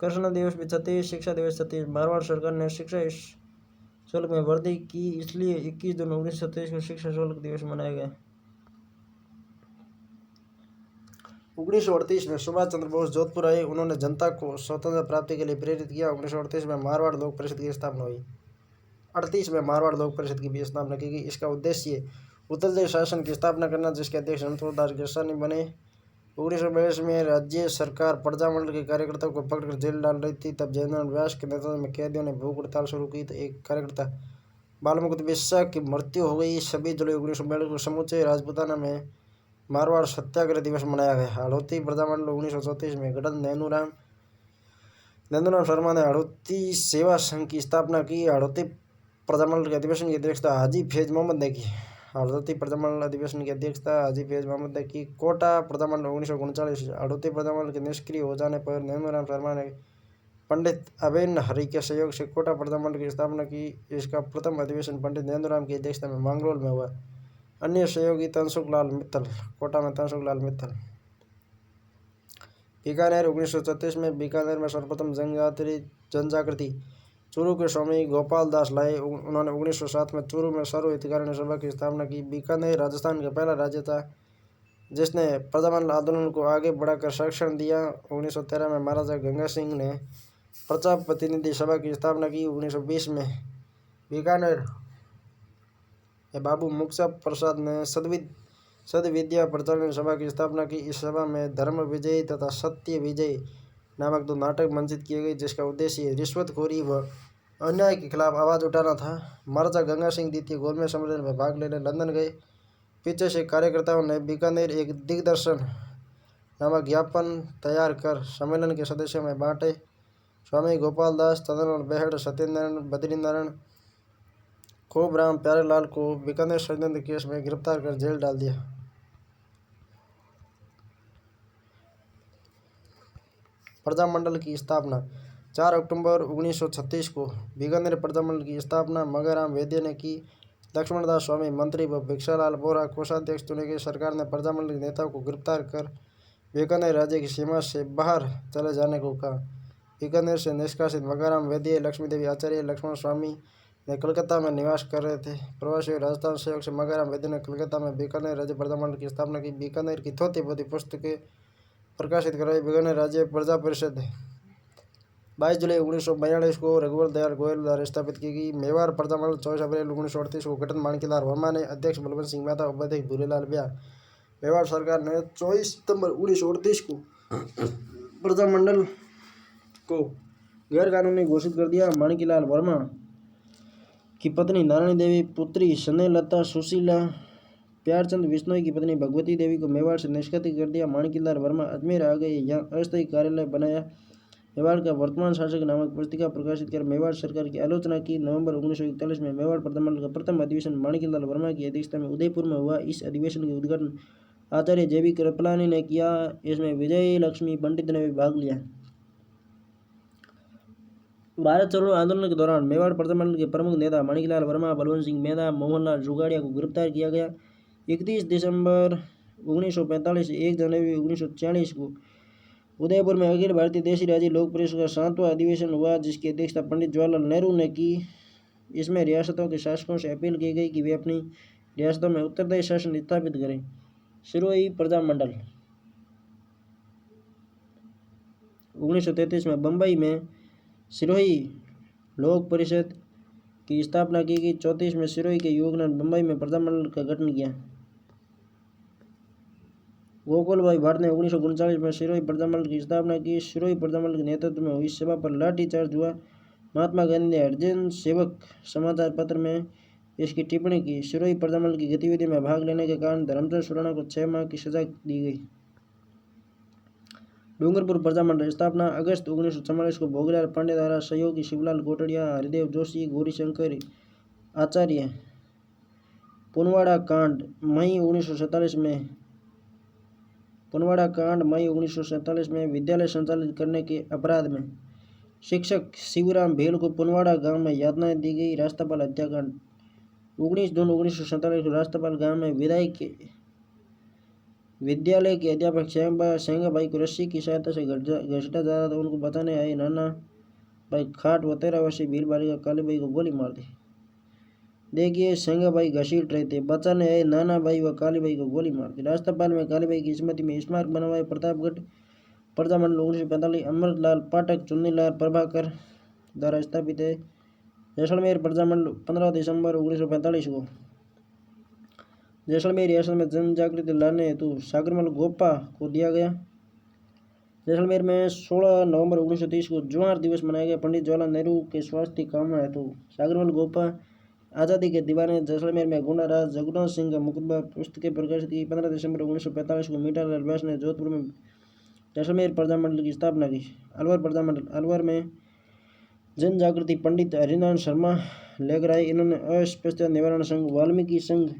Speaker 1: कृष्ण दिवस भी 36, शिक्षा दिवस 36। मारवाड़ सरकार ने शिक्षा शुल्क में वृद्धि की, इसलिए 21 जून 1937 को शिक्षा शुल्क दिवस मनाया गया। 1938 में सुभाष चंद्र बोस जोधपुर आए। उन्होंने जनता को स्वतंत्रता प्राप्ति के लिए प्रेरित किया। 1938 में मारवाड़ लोक परिषद की स्थापना हुई। 38 में मारवाड़ लोक परिषद की भी स्थापना की गई। इसका उद्देश्य उत्तरदायी शासन की स्थापना करना, जिसके अध्यक्ष रणछोड़ दास गिरसानी बने। 1942 में राज्य सरकार प्रजामंडल के कार्यकर्ताओं को पकड़कर जेल डाल रही थी। तब जयनारायण व्यास के नेतृत्व में कैदियों ने भूख हड़ताल शुरू की, तो एक कार्यकर्ता बालमुकुंद बिस्सा की मृत्यु हो गई। 26 जुलाई 1942 को समूचे राजपूताना में मारवाड़ सत्याग्रह दिवस मनाया गया। हड़ौती प्रजामंडल 1934 में गठन नैनूराम शर्मा ने हड़ौती सेवा संघ की स्थापना की। हड़ौती प्रजामंडल के अधिवेशन की अध्यक्षता हाजी फैज मोहम्मद ने की। हड़ौती प्रजामंडल अधिवेशन की अध्यक्षता हाजी फैज मोहम्मद ने की। कोटा प्रजामंडल 1939। हड़ौती प्रजामंडल के निष्क्रिय हो जाने पर नैनूराम शर्मा ने पंडित अबेन हरि के सहयोग से कोटा प्रजामंडल की स्थापना की। इसका प्रथम अधिवेशन पंडित नैनूराम की अध्यक्षता में मांगरोल में हुआ। अन्य सहयोगी तनसुखलाल मित्तल, कोटा में तनसुखलाल मित्तल। बीकानेर 1936 में बीकानेर में सर्वप्रथम जनजागृति चूरू के स्वामी गोपाल दास लाए। उन्होंने 1907 में चूरू में सर्व हितकारिणी सभा की स्थापना की। बीकानेर राजस्थान का पहला राज्य था जिसने प्रजामंडल आंदोलन को आगे बढ़ाकर संरक्षण दिया। 1913 में महाराजा गंगा सिंह ने प्रजा प्रतिनिधि सभा की स्थापना की। 1920 में बीकानेर बाबू मुक्ता प्रसाद ने सदविद्या प्रचारण सभा की स्थापना की। इस सभा में धर्म विजय तथा सत्य विजय नामक 2 नाटक मंचित किए गए, जिसका उद्देश्य रिश्वतखोरी व अन्याय के खिलाफ आवाज़ उठाना था। महाराजा गंगा सिंह द्वितीय गोलमेज सम्मेलन में भाग लेने लंदन गए। पीछे से कार्यकर्ताओं ने बीकानेर एक दिग्दर्शन नामक ज्ञापन तैयार कर सम्मेलन के सदस्यों में बांटे। स्वामी गोपाल दास, चंद्रलाल बेहड़, सत्यनारायण, बद्रीनारायण, खोबराम प्यारेलाल को बीकानेर षड्यंत्र केस में गिरफ्तार कर जेल डाल दिया। प्रजामंडल की स्थापना 4 अक्टूबर 1936 को बीकानेर प्रजामंडल की स्थापना मंगाराम वैद्य ने की। लक्ष्मणदास स्वामी मंत्री व भिक्षालाल बोरा कोषाध्यक्ष चुने गए। सरकार ने प्रजामंडल के नेताओं को गिरफ्तार कर बीकानेर राज्य की सीमा से बाहर चले जाने को कहा। बीकानेर से निष्कासित मंगाराम वैद्य, लक्ष्मीदेवी आचार्य, लक्ष्मण स्वामी ने कलकत्ता में निवास कर रहे थे। प्रवासी राजस्थान सहयोग से मंगाराम वैद्य ने कलकत्ता में बीकानेर राज्य प्रजामंडल की स्थापना की। बीकानेर की थोथी बोथी पुस्तकें प्रकाशित कराई। बीकानेर राज्य प्रजा परिषद 22 जुलाई 1942 को रघुवर दयाल गोयल द्वारा स्थापित की गई। मेवाड़ प्रजामंडल 24 अप्रैल 1938 को गठन माणिक्यलाल वर्मा ने, अध्यक्ष बलवंत सिंह मेहता, उपाध्यक्ष भूरेलाल ब्याह। मेवाड़ सरकार ने 24 सितंबर 1938 को प्रजामंडल को गैरकानूनी घोषित कर दिया। माणिक्यलाल वर्मा की पत्नी नारायणी देवी, पुत्री स्नेहलता, सुशीला, प्यारचंद बिश्नोई की पत्नी भगवती देवी को मेवाड़ से निष्कासित कर दिया। माणिक्यलाल वर्मा अजमेर आ गए, यहाँ अस्थायी कार्यालय बनाया। मेवाड़ का वर्तमान शासक नामक पुस्तिका प्रकाशित कर मेवाड़ सरकार की आलोचना की। नवंबर 1941 में मेवाड़ प्रजामंडल का प्रथम अधिवेशन माणिक्यलाल वर्मा की अध्यक्षता में उदयपुर में हुआ। इस अधिवेशन के उद्घाटन आचार्य JB कृपलानी ने किया। इसमें विजय लक्ष्मी पंडित ने भी भाग लिया। भारत छोड़ो आंदोलन के दौरान मेवाड़ प्रजामंडल के प्रमुख नेता माणिक्यलाल वर्मा, बलवंत सिंह मेहता, मोहनलाल जुगाड़िया को गिरफ्तार किया गया। 31 दिसंबर 1945 से 1 जनवरी 1946 को उदयपुर में अखिल भारतीय देशी राज्य लोक परिषद का 7वां अधिवेशन हुआ, जिसकी अध्यक्षता पंडित जवाहरलाल नेहरू ने की। इसमें रियासतों के शासकों से अपील की गई कि वे अपनी रियासतों में उत्तरदायी शासन स्थापित करें। सिरोही प्रजामंडल 1933 में बम्बई में सिरोही लोक परिषद की स्थापना की गई। 34 में सिरोही के युवक ने बम्बई में प्रजामंडल का गठन किया। गोकुल भाई भाट ने 1939 में सिरोही प्रजामंडल की स्थापना की। सिरोही प्रजामंडल के नेतृत्व में हुई सभा पर लाठीचार्ज हुआ। महात्मा गांधी ने हरिजन सेवक समाचार पत्र में इसकी टिप्पणी की। सिरोही प्रजामंडल की गतिविधि में भाग लेने के कारण धर्मचंद सुराणा को 6 माह की सजा दी गई। डूंगरपुर प्रजामंडल स्थापना अगस्त 1944 को भोगलाल पांडे द्वारा सहयोगी शिवलाल गोटड़िया, हरिदेव जोशी, गौरीशंकर आचार्य। पुनवाड़ा कांड मई 1947 में विद्यालय संचालित करने के अपराध में शिक्षक शिवराम भेल को पुनवाड़ा गांव में यातनाएं दी गई। राष्ट्रपाल हत्याकांड 19 जून 1947 को राष्ट्रपाल गांव में विद्यालय के अध्यापक सेंगाबाई को रस्सी की सहायता से घसीटा जा रहा था। उनको बचाने आए नाना भाई खाट व 13 वर्षीय भील बालिका कालीबाई को गोली मार दी। देखिए, सेंगाबाई घसीट रहे थे, बचाने आए नाना भाई व कालीबाई को गोली मार दी। राष्ट्रपाल में कालीबाई की स्मृति में स्मारक बनवाए। प्रतापगढ़ प्रजामंडल 1945 अमृतलाल पाठक, चुन्नीलाल प्रभाकर द्वारा स्थापित है। जैसलमेर प्रजामंडल 15 दिसंबर 1945 को जैसलमेर रियासत में जन जागृति लाने हेतु सागरमल गोपा को दिया गया। जैसलमेर में 16 नवंबर 1930 को ज्वार दिवस मनाया गया। पंडित जवाहरलाल नेहरू के स्वास्थ्य कामना हेतु सागरमल गोपा आज़ादी के दीवाने। जैसलमेर में गुंडा राज जगन्नाथ सिंह का मुकदमा पुस्तकें प्रकाशित की। 15 दिसंबर 1945 को मीठालाल व्यास ने जोधपुर में जैसलमेर प्रजामंडल की स्थापना की। अलवर प्रजामंडल अलवर में जन जागृति पंडित हरिनारायण शर्मा लेकर आए। इन्होंने अस्पृश्यता निवारण संघ, वाल्मीकि संघ,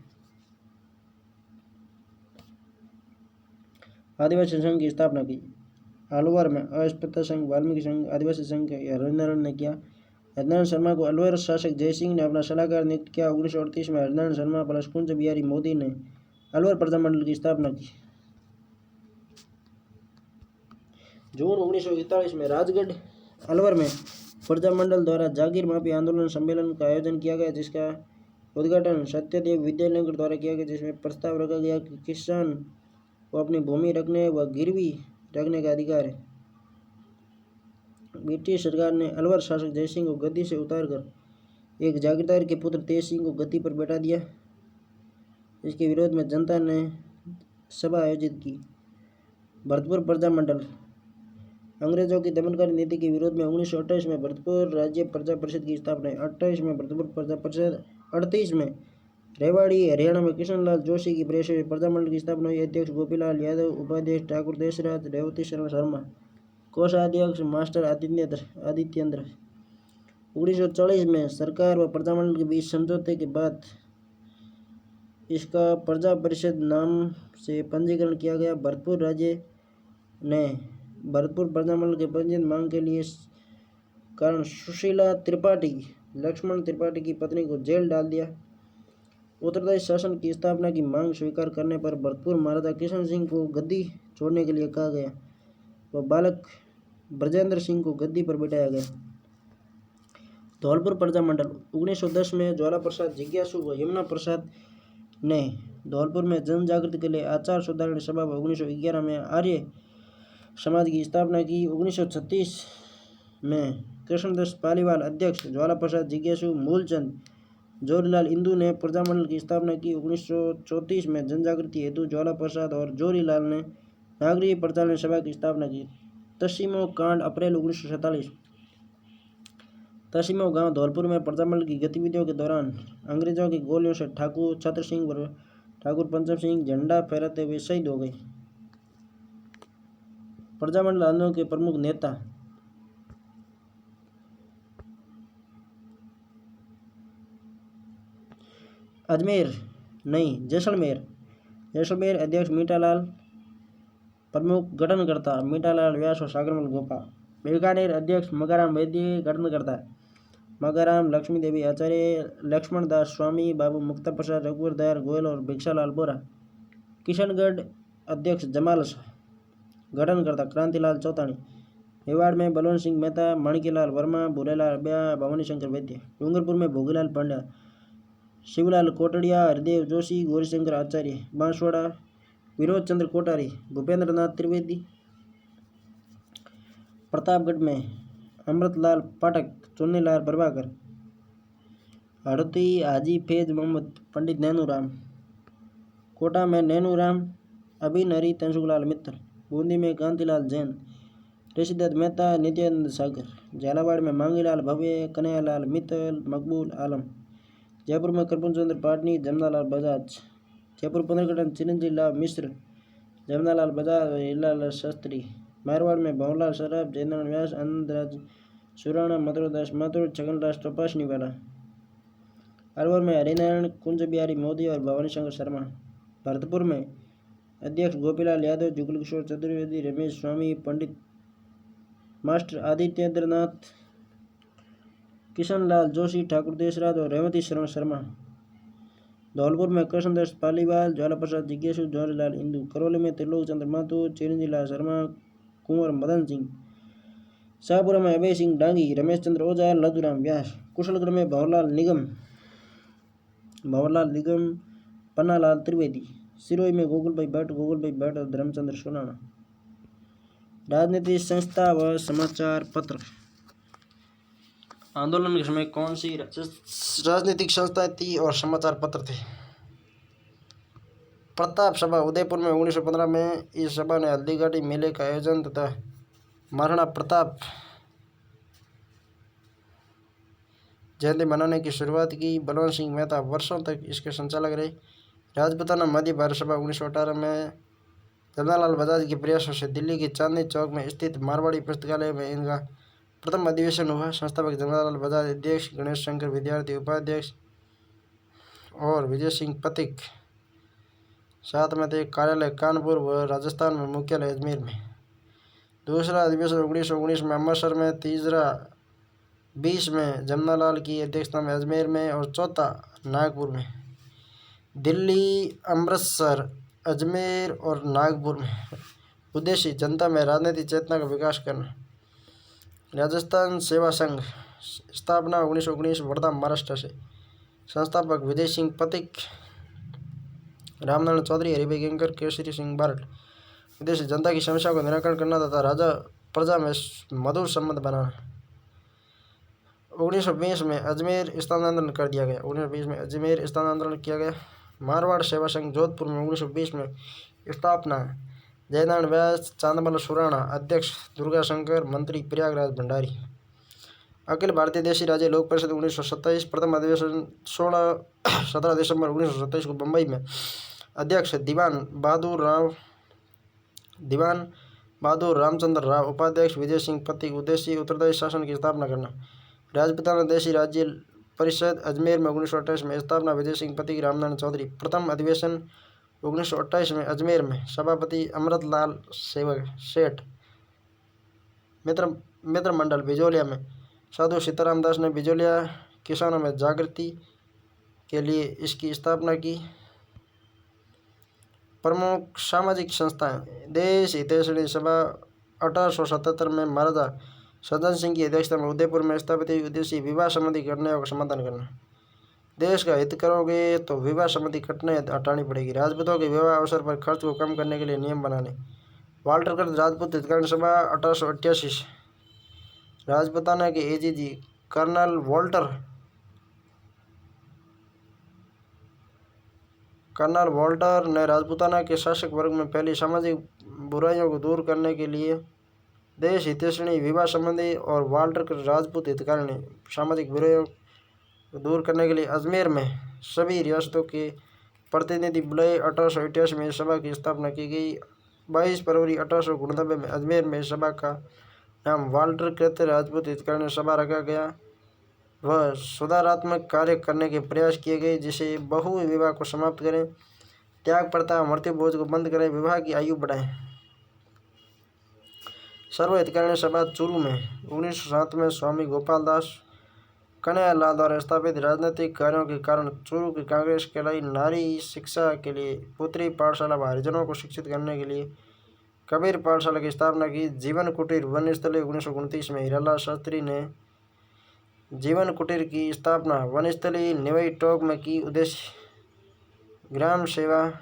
Speaker 1: आदिवासी संघ की स्थापना की। अलवर में अस्पृश्यता संघ, वाल्मीकि संघ, आदिवासी संघ हरिनारायण ने किया। हरिनारायण शर्मा को अलवर शासक जयसिंह ने अपना सलाहकार नियुक्त किया। 1938 में हरिनारायण शर्मा प्लस कुंज बिहारी मोदी ने अलवर प्रजामंडल की स्थापना की। जून 1941 में राजगढ़ अलवर में प्रजामंडल द्वारा जागीर माफी आंदोलन सम्मेलन का आयोजन किया गया, जिसका उद्घाटन सत्यदेव विद्यालंकर द्वारा किया गया, जिसमें प्रस्ताव रखा गया कि किसान को अपनी भूमि रखने व गिरवी रखने का अधिकार है। ब्रिटिश सरकार ने अलवर शासक जयसिंह को गद्दी से उतारकर एक जागीरदार के पुत्र तेज सिंह को गद्दी पर बैठा दिया। इसके विरोध में जनता ने सभा आयोजित की। भरतपुर प्रजा मंडल। अंग्रेजों की दमनकारी नीति के विरोध में 1928 में भरतपुर राज्य प्रजा परिषद की स्थापना है। 28 में भरतपुर प्रजा परिषद। 38 में रेवाड़ी हरियाणा में कृष्णलाल जोशी की प्रेस से प्रजा मंडल की स्थापना हुई। अध्यक्ष गोपीलाल यादव, उपाध्यक्ष ठाकुर देशराज, रेवती शरण शर्मा, कोषाध्यक्ष मास्टर आदित्येंद्र। 1940 में सरकार व प्रजा मंडल के बीच समझौते के बाद इसका प्रजा परिषद नाम से पंजीकरण किया गया। भरतपुर राज्य ने भरतपुर प्रजा मंडल के पंजीयन मांग के लिए कारण सुशीला त्रिपाठी, लक्ष्मण त्रिपाठी की पत्नी को जेल डाल दिया। उत्तरदायी शासन की स्थापना की मांग स्वीकार करने पर भरतपुर महाराजा किशन सिंह को गद्दी छोड़ने के लिए कहा गया व बालक ब्रजेंद्र सिंह को गद्दी पर बिठाया गया। धौलपुर प्रजा मंडल। 1910 में ज्वाला प्रसाद जिज्ञासु व यमुना प्रसाद ने धौलपुर में जन जागृति के लिए आचार सुधारण सभा व 1911 में आर्य समाज की स्थापना की। 1936 में कृष्णदास पालीवाल अध्यक्ष, ज्वाला प्रसाद जिज्ञासु, मूलचंद, जोरीलाल इंदू ने प्रजा मंडल की स्थापना की। 1934 में जनजागृति हेतु ज्वाला प्रसाद और जोरीलाल ने नागरिक प्रचालन सभा की स्थापना की। तसीमो कांड। अप्रैल 1947। तसीमो गांव धौलपुर में प्रजा मंडल की गतिविधियों के दौरान अंग्रेजों की गोलियों से ठाकुर छत्र सिंह व ठाकुर पंचम सिंह झंडा फहराते हुए शहीद हो गए। प्रजा मंडल आंदोलन के प्रमुख नेता। जैसलमेर अध्यक्ष मीठालाल, प्रमुख गठनकर्ता मीठालाल व्यास और सागरमल गोपा। बीकानेर अध्यक्ष मगाराम वैद्य, गठनकर्ता मगाराम लक्ष्मी देवी आचार्य, लक्ष्मण दास स्वामी, बाबू मुक्ता प्रसाद, रघुवर दयाल गोयल और भिक्षालाल बोरा। किशनगढ़ अध्यक्ष जमाल शाह, गठनकर्ता क्रांतिलाल चौतानी। मेवाड़ में बलवंत सिंह मेहता, माणिक्यलाल वर्मा, भूलेलाल ब्याह, भवानी शंकर वैद्य। डूंगरपुर में भोगीलाल पांड्या, शिवलाल कोटड़िया, हरिदेव जोशी, गौरीशंकर आचार्य। बांसवाड़ा विनोद चंद्र कोठारी, भूपेंद्र नाथ त्रिवेदी। प्रतापगढ़ में अमृतलाल पाठक, चुन्नीलाल प्रभाकर। हड़ौती हाजी फैज मोहम्मद, पंडित नैनूराम। कोटा में नैनूराम, अभिनरी तंसुखलाल मित्तर। बूंदी में कांतिलाल जैन, ऋषिदत्त मेहता, नित्यानंद सागर। झालावाड़ में मांगीलाल भव्य, कन्हैयालाल मित्तल, मकबूल आलम। जयपुर में करपूर चंद्र पाटनी, जमनालाल बजाज। जयपुर पंद्रहगढ़ चिरंजीव लाल मिश्र, जमनालाल बजाज, हीरालाल शास्त्री। मारवाड़ में भंवरलाल सराफ, जयनारायण व्यास, आनंदराज सुराणा, मथुरदास माथुर, छगनदास टपासनीवाला। अलवर में हरिनारायण, कुंज बिहारी मोदी और भवानी शंकर शर्मा। भरतपुर में अध्यक्ष गोपीलाल यादव, जुगल किशोर चतुर्वेदी, रमेश स्वामी, पंडित मास्टर आदित्येंद्रनाथ, किशनलाल जोशी, ठाकुर देशराज और रेवती शरण शर्मा। धौलपुर में कृष्णदास पालीवाल, ज्वाला प्रसाद जिज्ञासु, जोरीलाल इंदू। करौली में त्रिलोक चंद्र माथुर, चिरंजीव लाल शर्मा, कुंवर मदन सिंह। शाहपुरा में अभय सिंह डांगी, रमेश चंद्र ओझा, लधुराम व्यास। कुशलगढ़ में भंवरलाल निगम, पन्नालाल त्रिवेदी। सिरोही में गोकुलभाई भट्ट और धर्मचंद्र सोनाना। राजनीतिक संस्था व समाचार पत्र। आंदोलन के समय कौन सी राजनीतिक संस्थाएं थी और समाचार पत्र थे? प्रताप सभा उदयपुर में 1915 में इस सभा ने हल्दीघाटी मेले का आयोजन तथा महाराणा प्रताप जयंती मनाने की शुरुआत की। बलवंत सिंह मेहता वर्षों तक इसके संचालक रहे। राजपूताना मध्य भारत सभा 1918 में जमनालाल बजाज के प्रयासों से दिल्ली के चांदनी चौक में स्थित मारवाड़ी पुस्तकालय में इनका प्रथम अधिवेशन हुआ। संस्थापक जमनालाल बजाज, अध्यक्ष गणेश शंकर विद्यार्थी, उपाध्यक्ष और विजय सिंह पथिक साथ में थे। कार्यालय कानपुर व राजस्थान में मुख्यालय अजमेर में। दूसरा अधिवेशन 1919 में अमृतसर में, तीसरा 20 में जमनालाल की अध्यक्षता में अजमेर में और चौथा नागपुर में। दिल्ली, अमृतसर, अजमेर और नागपुर में। उद्देश्य जनता में राजनीतिक चेतना का विकास करना। राजस्थान सेवा संघ स्थापना 1919 वर्धा महाराष्ट्र से। संस्थापक विजय सिंह पथिक। रामनारायण चौधरी, हरिभाई गंगकर, केसरी सिंह बारट। उद्देश्य जनता की समस्या को निराकरण करना तथा राजा प्रजा में मधुर संबंध बनाना। 1920 में अजमेर स्थानांतरण कर दिया गया। 1920 में अजमेर स्थानांतरण किया गया। मारवाड़ सेवा संघ जोधपुर में 1920 में स्थापना। जयनारायण व्यास, चांदमल सुराणा अध्यक्ष, दुर्गा शंकर मंत्री, प्रयागराज भंडारी। अखिल भारतीय देशी राज्य लोक परिषद 1927 प्रथम अधिवेशन 17 दिसंबर 1927 को बम्बई में। अध्यक्ष दीवान बहादुर रामचंद्र राव। उपाध्यक्ष विजय सिंह पति। उद्देश्य उत्तरदायी शासन की स्थापना करना। राजपूताना देशी राज्य परिषद अजमेर में 1928 में स्थापना। विजय सिंह पति, रामनारायण चौधरी। प्रथम अधिवेशन 1928 में अजमेर में। सभापति अमृतलाल सेठ। मित्र मंडल बिजोलिया में। साधु सीताराम दास ने बिजोलिया किसानों में जागृति के लिए इसकी स्थापना की। प्रमुख सामाजिक संस्थाएं। देश हितैषणी सभा 1877 में महाराजा सज्जन सिंह की अध्यक्षता में उदयपुर में स्थापित हुई। उद्देश्य विवाह संबंधी कठिनाइयों का समाधान करना। देश का हित करोगे तो विवाह संबंधी कठिनाई हटानी पड़ेगी। राजपूतों के विवाह अवसर पर खर्च को कम करने के लिए नियम बनाने। वाल्टर कर्ज राजपूत हितकारण सभा 1888। राजपूताना के एजीजी कर्नल वोल्टर ने राजपूताना के शासक वर्ग में फैली सामाजिक बुराइयों को दूर करने के लिए देश हितैषणी विवाह संबंधी और वाल्टर कर्ज राजपूत हितकारिणी सामाजिक बुराइयों को दूर करने के लिए अजमेर में सभी रियासतों के प्रतिनिधि बुलाए। 1888 में इस सभा की स्थापना की गई। 22 फरवरी 1889 में अजमेर में इस सभा का नाम वाल्टर कृत राजपूत हितकारिणी सभा रखा गया। वह सुधारात्मक कार्य करने के प्रयास किए गए, जिसे बहु विवाह को समाप्त करें, त्याग प्रथा, मृत्यु भोज को बंद करें, विवाह की आयु बढ़ाएं। सर्व हितकारिणी सभा चूरू में 1907 में स्वामी गोपाल दास कन्हैयालाल द्वारा स्थापित। राजनीतिक कार्यों के कारण चूरू की कांग्रेस कहलाई। नारी शिक्षा के लिए पुत्री पाठशाला व हरिजनों को शिक्षित करने के लिए कबीर पाठशाला की स्थापना की। जीवन कुटीर वनस्थली 1929 में हीरालाल शास्त्री ने जीवन कुटीर की स्थापना वनस्थली निवई टोक में की। उद्देश्य ग्राम सेवा,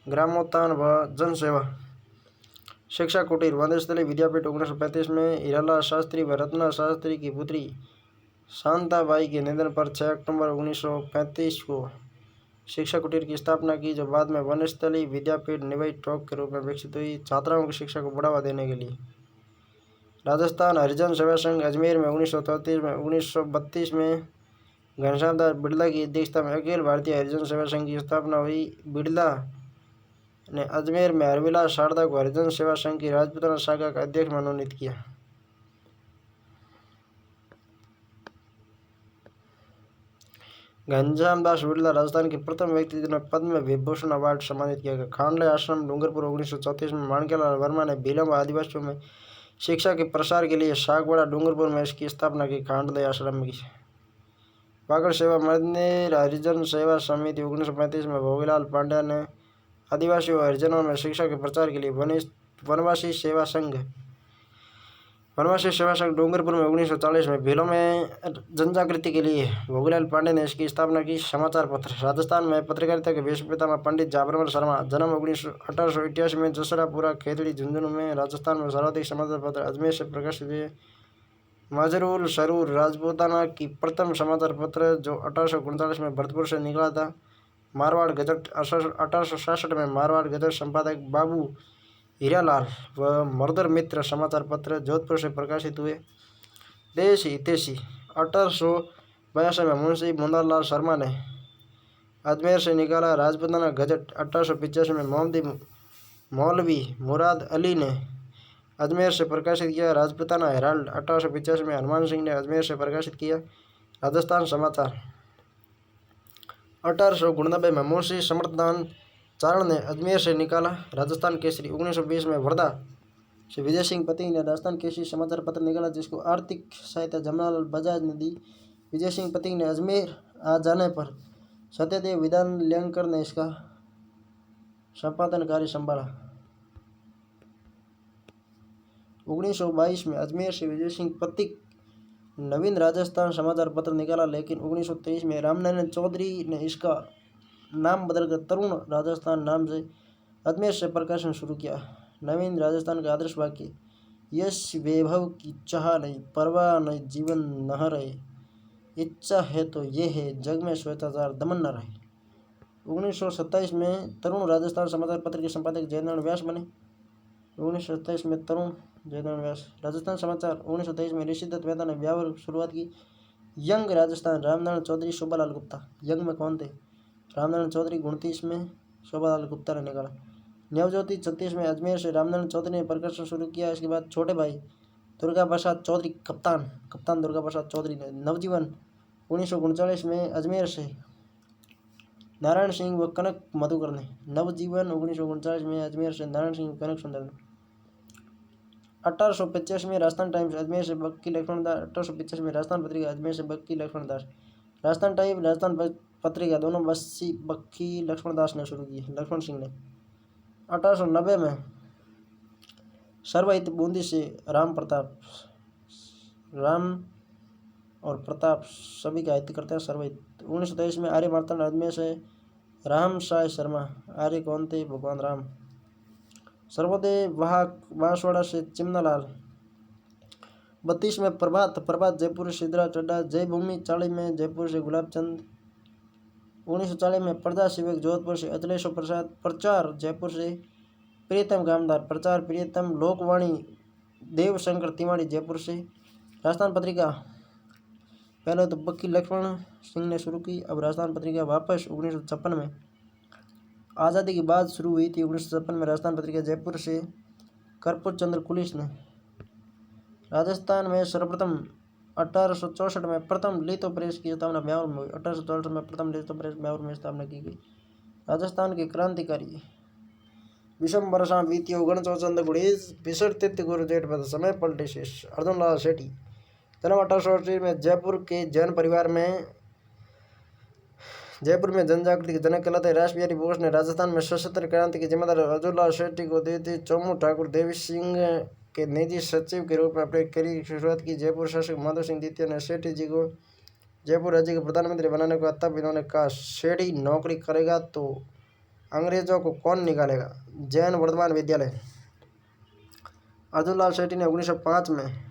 Speaker 1: ग्रामोत्थान व जन सेवा। शिक्षा कुटीर वनस्थली विद्यापीठ 1935 में हीरालाल शास्त्री व रत्ना शास्त्री की पुत्री शांताबाई के निधन पर 6 अक्टूबर 1935 को शिक्षा कुटीर की स्थापना की, जो बाद में वनस्थली विद्यापीठ निवई टोक के रूप में विकसित हुई, छात्राओं की शिक्षा को बढ़ावा देने के लिए। राजस्थान हरिजन सेवा संघ अजमेर में 1933 में। 1932 में घनश्याम दास बिड़ला की अध्यक्षता में अखिल भारतीय हरिजन सेवा संघ की स्थापना हुई। बिड़ला ने अजमेर में हरविलास शारदा को हरिजन सेवा संघ की राजपूताना शाखा का अध्यक्ष मनोनीत किया। घनश्याम दास बिड़ला राजस्थान के प्रथम व्यक्ति जिन्हें पद्म विभूषण अवार्ड सम्मानित किया गया। खांडले आश्रम डूंगरपुर 1934 में माणक्यालाल वर्मा ने भीलम व आदिवासियों में शिक्षा के प्रसार के लिए सागवाड़ा डूंगरपुर में इसकी स्थापना की। खांडले आश्रम की। वागड़ सेवा मंदिर हरिजन सेवा समिति 1935 में भोगीलाल पांड्या ने आदिवासियों व हरिजनों में शिक्षा के प्रचार के लिए वनवासी सेवा संघ डूंगरपुर में 1940 में। भीलों में जनजागृति के लिए भोगीलाल पांडे ने इसकी स्थापना की। समाचार पत्र। राजस्थान में पत्रकारिता के विश्व पितामह पंडित जाबरमल शर्मा। जन्म 1888 में जसरापुरा खेतड़ी झुंझुनू में। राजस्थान में सर्वाधिक समाचार पत्र अजमेर से प्रकाशित हुए। मजरूल सरूर राजपूताना की प्रथम समाचार पत्र, जो 1839 में भरतपुर से निकला था। मारवाड़ गजट 1866 में। मारवाड़ गजट संपादक बाबू हीरालाल व मर्दर मित्र समाचार पत्र जोधपुर से प्रकाशित हुए। देश हितैषी 1882 में मुंशी मुंदालाल शर्मा ने अजमेर से निकाला। राजपूताना गजट 1885 में मोहम्मदी मौलवी मुराद अली ने अजमेर से प्रकाशित किया। राजपूताना हेराल्ड 1885 में हनुमान सिंह ने अजमेर से प्रकाशित किया। राजस्थान समाचार 1889 में मुंशी समर्थदान चारण ने अजमेर से निकाला। राजस्थान केसरी 1920 में वर्धा से विजय सिंह पति ने राजस्थान केसरी समाचार पत्र निकाला, जिसको आर्थिक सहायता जमनालाल बजाज ने दी। विजय सिंह पति ने अजमेर आ जाने पर सत्यदेव विधान ल्यांकर ने इसका संपादन कार्य संभाला। 1922 में अजमेर से विजय सिंह पति नवीन राजस्थान समाचार पत्र निकाला, लेकिन 1923 में रामनारायण चौधरी ने इसका नाम बदलकर तरुण राजस्थान नाम से अजमेर से प्रकाशन शुरू किया। नवीन राजस्थान का आदर्श वाक्य, यश वैभव की चाह नहीं, परवाह नहीं, जीवन न रहे, इच्छा है तो ये है, जग में स्वेच्छाचार दमन न रहे। 1927 में तरुण राजस्थान समाचार पत्र के संपादक जयनारायण व्यास बने। 1927 में तरुण जयनारायण व्यास राजस्थान समाचार। 1923 में ऋषि दत्त मेहता ने व्यावर शुरुआत की। यंग राजस्थान रामनारायण चौधरी, शोभालाल गुप्ता। यंग में कौन थे? रामनारायण चौधरी। 29 में शोभालाल गुप्ता ने निकाला। नवज्योति 36 में अजमेर से रामनारायण चौधरी ने प्रकाशन शुरू किया। इसके बाद छोटे भाई दुर्गा प्रसाद चौधरी, कप्तान दुर्गा प्रसाद चौधरी ने। नवजीवन 1939 में अजमेर से नारायण सिंह व कनक मधुकर ने। नवजीवन 1939 में अजमेर से नारायण सिंह व कनक सुंदर ने। 1885 में राजस्थान टाइम्स अजमेर से बक्की लक्ष्मण दास। 1885 में राजस्थान पत्रिका अजमेर से बक्की लक्ष्मण दास। राजस्थान टाइम्स राजस्थान पत्रिका दोनों बक्की लक्ष्मण दास ने शुरू की, लक्ष्मण सिंह ने। 1890 में सर्वहित बूंदी से राम और प्रताप सभी का हित करते हैं, सर्वहित। 1923 में आर्य मार्तंड अजमेर से राम साय शर्मा। आर्य कौन थे? भगवान राम। सर्वोदय बांसवाड़ा से चिमनालाल। 32 में प्रभात जयपुर से सिद्धरा चड्डा। जय भूमि 40 में जयपुर से गुलाबचंद। 1940 में प्रजा सेवक जोधपुर से अखिलेश्वर प्रसाद। प्रचार जयपुर से प्रियतम गामदार। प्रचार प्रियतम। लोकवाणी देवशंकर तिवाड़ी जयपुर से। राजस्थान पत्रिका पहले तो बक्की लक्ष्मण सिंह ने शुरू की, अब राजस्थान पत्रिका वापस 1956 में आज़ादी के बाद शुरू हुई थी। 1956 में राजस्थान पत्रिका जयपुर से कर्पूर चंद्र कुलिस ने। राजस्थान में सर्वप्रथम 1864 में प्रथम लिथो प्रेस की स्थापना ब्यावर में हुई। 1864 में प्रथम लिथो प्रेस ब्यावर में स्थापना की गई। राजस्थान के क्रांतिकारी विषम वर्षा बीतियो गणचो चंद गुड़ीज पिसर तित्य गुरु जेठ बद समय पलटे शेष। अर्जुन लाल सेठी। जन्म 1880 में जयपुर के जैन परिवार में। जयपुर में जनजागृति के जनक कहलाते रास बिहारी बोस ने राजस्थान में सशस्त्र क्रांति की जिम्मेदारी अर्जुन लाल सेठी को दी थी। चौमू ठाकुर देवी सिंह के निजी सचिव के रूप में अपनी करियर की शुरुआत की। जयपुर शासक माधव सिंह द्वितीय ने सेठी जी को जयपुर राज्य के प्रधानमंत्री बनाने को, तब इन्होंने कहा, सेठी नौकरी करेगा तो अंग्रेजों को कौन निकालेगा। जैन वर्धमान विद्यालय। अर्जुन लाल सेठी ने 1905 में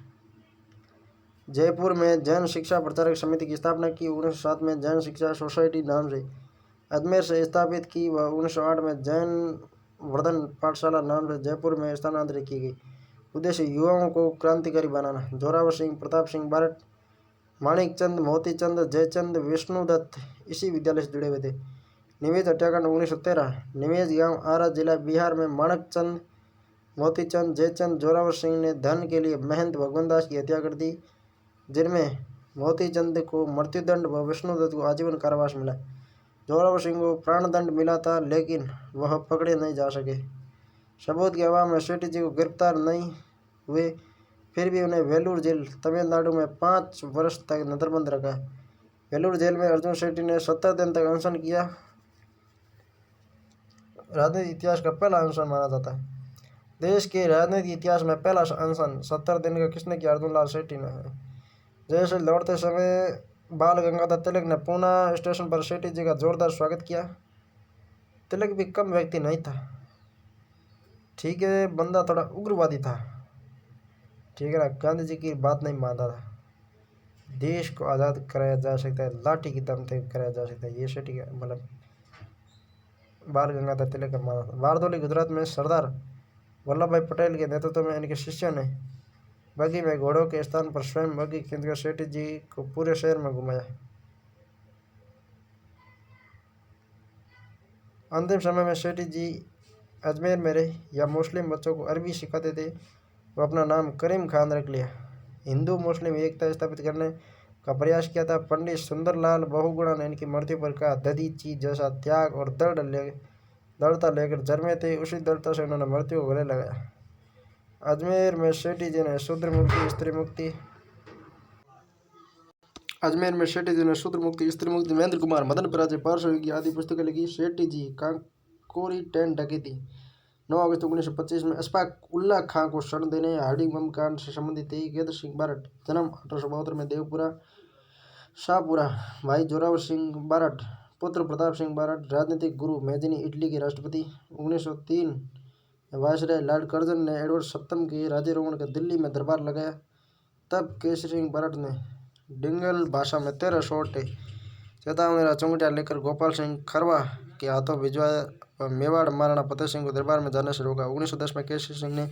Speaker 1: जयपुर में जैन शिक्षा प्रचारक समिति की स्थापना की। 1907 में जैन शिक्षा सोसाइटी नाम से अजमेर से स्थापित की व 1908 में जैन वर्धन पाठशाला नाम से जयपुर में स्थानांतरित की गई। उद्देश्य युवाओं को क्रांतिकारी बनाना। जोरावर सिंह, प्रताप सिंह बारट, माणिक चंद, मोती चंद, जयचंद, विष्णुदत्त इसी विद्यालय से जुड़े हुए थे। निवेश हत्याकांड 1913। निवेश गांव आरा जिला बिहार में माणक चंद, मोतीचंद, जयचंद, जोरावर सिंह ने धन के लिए महंत भगवानदास की हत्या कर दी, जिनमें मोतीचंद को मृत्युदंड व विष्णुदत्त को आजीवन कारावास मिला। जोरावर सिंह को प्राणदंड मिला था, लेकिन वह पकड़े नहीं जा सके। सबूत के अभाव में सेठी जी को गिरफ्तार नहीं हुए, फिर भी उन्हें वेलूर जेल तमिलनाडु में 5 वर्ष तक नजरबंद रखा। वेलूर जेल में अर्जुन सेठी ने 70 दिन तक अनशन किया। राजनीतिक इतिहास का पहला अनशन माना जाता है। देश के राजनीतिक इतिहास में पहला अनशन 70 दिन का किसने किया? अर्जुन लाल सेठी ने। जैसे लौटते समय बाल गंगाधर तिलक ने पूना स्टेशन पर सेठी जी का जोरदार स्वागत किया। तिलक भी कम व्यक्ति नहीं था, ठीक है, बंदा थोड़ा उग्रवादी था, ठीक है ना, गांधी जी की बात नहीं मानता था। देश को आज़ाद कराया जा सकता है, लाठी की दम से कराया जा सकता है, ये सेठी का मतलब बाल गंगाधर तिलक का माना था। बारदोली गुजरात में सरदार वल्लभ भाई पटेल के नेतृत्व में इनके शिष्यों ने बग्घी में घोड़ों के स्थान पर स्वयं बग्घी खींचकर सेठी जी को पूरे शहर में घुमाया। अंतिम समय में सेठी जी अजमेर में रहे या मुस्लिम बच्चों को अरबी सिखाते थे। वो अपना नाम करीम खान रख लिया। हिंदू मुस्लिम एकता स्थापित करने का प्रयास किया था। पंडित सुंदरलाल बहुगुणा ने इनकी मृत्यु पर कहा, दधीची जैसा त्याग और दृढ़ता लेकर जन्मे थे, उसी दृढ़ता से उन्होंने मृत्यु को गले लगाया। अजमेर में सेठी जी ने शूद्र मुक्ति, स्त्री मुक्ति। अजमेर में सेठी जी ने शूद्र मुक्ति, स्त्री मुक्ति, महेंद्र कुमार, मदन पराजय, पार्श्वयोगी आदि पुस्तकें लिखी। सेठी जी कांकोरी टैंक डकैती 9 अगस्त 1925 में अशफाक उल्ला खां को शरण देने हार्डी बम कांड से संबंधित थे। गेदर सिंह बारट। जन्म 1872 में देवपुरा शाहपुरा। भाई जोरावर सिंह बारट पुत्र प्रताप सिंह बारठ, राजनीतिक गुरु मेदिनी इटली के राष्ट्रपति। 1903 वायसराय लॉर्ड कर्जन ने एडवर्ड सप्तम के राज्यारोहण का दिल्ली में दरबार लगाया। तब केसरी सिंह बारठ ने डिंगल भाषा में 13 शॉट चेतावनी चौंगटिया लेकर गोपाल सिंह खरवा के हाथों भिजवाया और मेवाड़ महाराणा फतेह सिंह को दरबार में जाने से रोका। 1910 में केसरी सिंह ने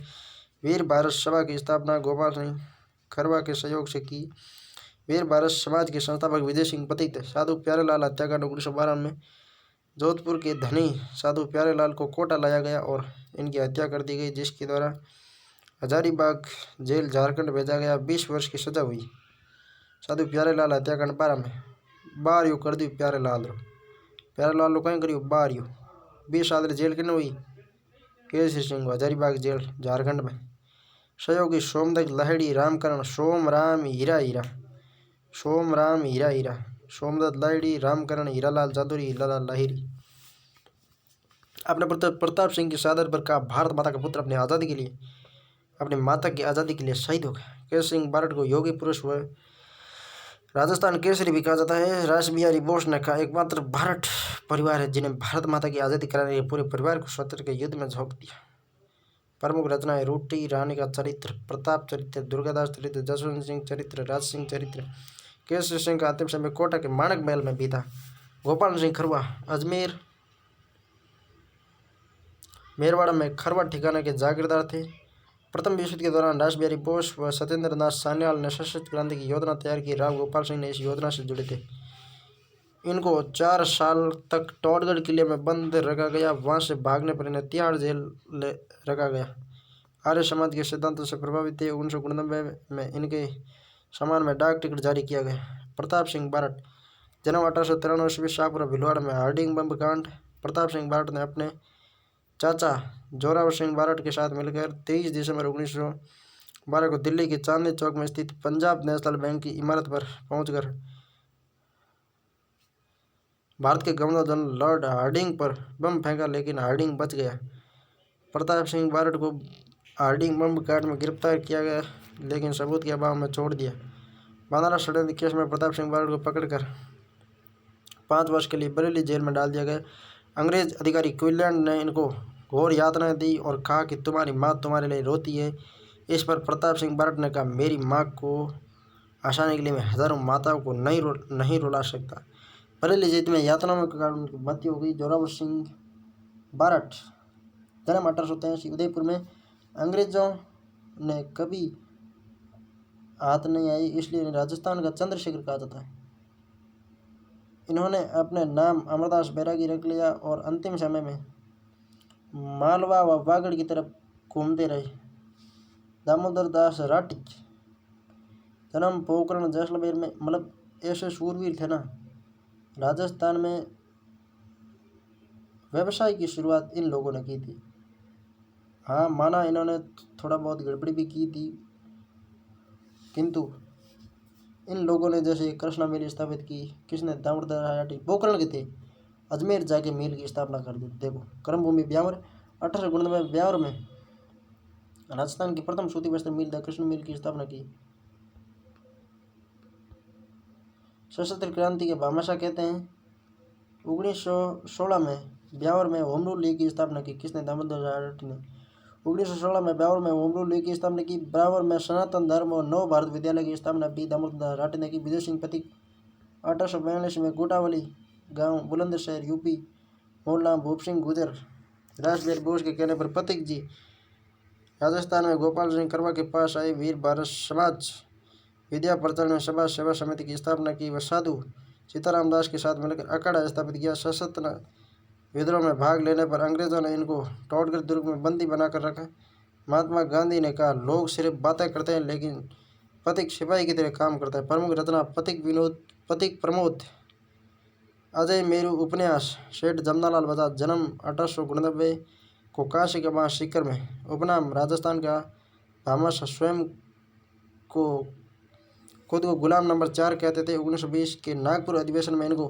Speaker 1: वीर भारत सभा की स्थापना गोपाल सिंह खरवा के सहयोग से की। वीर भारत समाज के संस्थापक विजय सिंह पतित साधु प्यारेलाल हत्याकांड 1912 में जोधपुर के धनी साधु प्यारेलाल को कोटा लाया गया और इनकी हत्या कर दी गई, जिसके द्वारा हजारीबाग जेल झारखंड भेजा गया। 20 वर्ष की सजा हुई। साधु प्यारेलाल हत्याकांड 12 में बार यू कर दी प्यारेलाल कहीं करी बार यू 20 साल जेल किन हुई। केसरी सिंह हजारीबाग जेल झारखंड में। सहयोगी सोमदत्त लाहिड़ी रामकरण सोम राम हीरा सोमदत्त लाहिड़ी रामकरण हीरालाल जादौरी हीरालाल लाहिड़ी। अपने पुत्र प्रताप सिंह की शहादत पर कहा, भारत माता का पुत्र अपनी माता की आज़ादी के लिए शहीद हो गया। केसरी सिंह बारठ को योगी पुरुष व राजस्थान केसरी भी कहा जाता है। रास बिहारी बोस ने कहा, एकमात्र भारत परिवार है जिन्हें भारत माता की आज़ादी कराने के पूरे परिवार को स्वतंत्र के युद्ध में झोंक दिया। प्रमुख रचनाएं रोटी रानी का चरित्र, प्रताप चरित्र, दुर्गादास चरित्र, जसवंत सिंह चरित्र, राज सिंह चरित्र। केसरी सिंह का अंतिम समय कोटा के माणक महल में बीता। गोपाल सिंह खरवा अजमेर मेरवाड़ा में खरवा ठिकाने के जागीरदार थे। प्रथम विश्व युद्ध के दौरान रास बिहारी बोस व सत्येंद्र नाथ सान्याल ने सशस्त्र क्रांति की योजना तैयार की। राव गोपाल सिंह ने इस योजना से जुड़े थे। इनको 4 साल तक टोडगढ़ किले में बंद रखा गया। वहां से भागने पर इन्हें तिहाड़ जेल रखा गया। आर्य समाज के सिद्धांतों से प्रभावित थे। 1999 में इनके सम्मान में डाक टिकट जारी किया गया। प्रताप सिंह बारठ जन्म 1893 ईस्वी शाहपुरा भिलवाड़ा में। हार्डिंग बम कांड। प्रताप सिंह बारठ ने अपने चाचा जोरावर सिंह बारठ के साथ मिलकर 23 दिसंबर 1912 को दिल्ली के चांदनी चौक में स्थित पंजाब नेशनल बैंक की इमारत पर पहुंचकर भारत के गवर्नर जनरल लॉर्ड हार्डिंग पर बम फेंका, लेकिन हार्डिंग बच गया। प्रताप सिंह बारठ को हार्डिंग बम कांड में गिरफ्तार किया गया, लेकिन सबूत के अभाव में छोड़ दिया। बनारस षड्यंत्र केस में प्रताप सिंह बारठ को पकड़कर 5 वर्ष के लिए बरेली जेल में डाल दिया गया। अंग्रेज अधिकारी क्विनलैंड ने इनको घोर यातनाएं दी और कहा कि तुम्हारी माँ तुम्हारे लिए रोती है। इस पर प्रताप सिंह बारठ ने कहा, मेरी माँ को हंसाने के लिए मैं हजारों माताओं को नहीं रुला सकता। बरेली जेल में यातनाओं में कारण उनकी मृत्यु हो गई। जोरावर सिंह बारठ जन्म 1883 उदयपुर में। अंग्रेजों ने कभी हाथ नहीं आई, इसलिए इन्हें राजस्थान का चंद्रशेखर कहा जाता है। इन्होंने अपने नाम अमरदास बैरागी रख लिया और अंतिम समय में मालवा व वागड़ की तरफ घूमते रहे। दामोदर दास राठी जन्म पोखरण जैसलमेर में। मतलब ऐसे शूरवीर थे ना। राजस्थान में व्यवसाय की शुरुआत इन लोगों ने की थी। हाँ, माना इन्होंने थोड़ा बहुत गड़बड़ी भी की थी, किंतु इन लोगों ने जैसे कृष्णा मिल स्थापित की। किसने? दामोदर राठी पोखरण के थे। अजमेर जाके मिल की स्थापना कर दी। देखो, कर्मभूमि ब्यावर 1899 में ब्यावर में राजस्थान की प्रथम सूती वस्त्र मिल द कृष्ण मिल की स्थापना की। सशस्त्र क्रांति के भामाशाह कहते हैं। 1916 में ब्यावर में होम रूल लीग की स्थापना की। किसने? दामोदर राठी ने। 1916 में ब्यावर में होम रूल लीग की स्थापना की। ब्यावर में सनातन धर्म और नव भारत विद्यालय की स्थापना भी दामोदर राठी ने की। विजय सिंह पथिक 1842 में गोटावली गांव बुलंदशहर यूपी। मूल नाम भूप सिंह गुजर। रासबिहारी बोस के कहने पर पथिक जी राजस्थान में गोपाल सिंह खरवा के पास आए। वीर भारत समाज विद्या प्रचार सभा सेवा समिति की स्थापना की। वह साधु सीताराम दास के साथ मिलकर अखाड़ा स्थापित किया। सशस्त्र विद्रोह में भाग लेने पर अंग्रेजों ने इनको टोडगढ़ दुर्ग में बंदी बनाकर रखा। महात्मा गांधी ने कहा, लोग सिर्फ बातें करते हैं, लेकिन पथिक सिपाही की तरह काम करता है। प्रमुख रचना पथिक प्रमोद, अजय मेरू उपन्यास। सेठ जमनालाल बजाज जन्म 1899 को काशी के वहाँ सीकर में। उपनाम राजस्थान का भामाशाह। स्वयं को खुद को गुलाम नंबर 4 कहते थे। 1920 के नागपुर अधिवेशन में इनको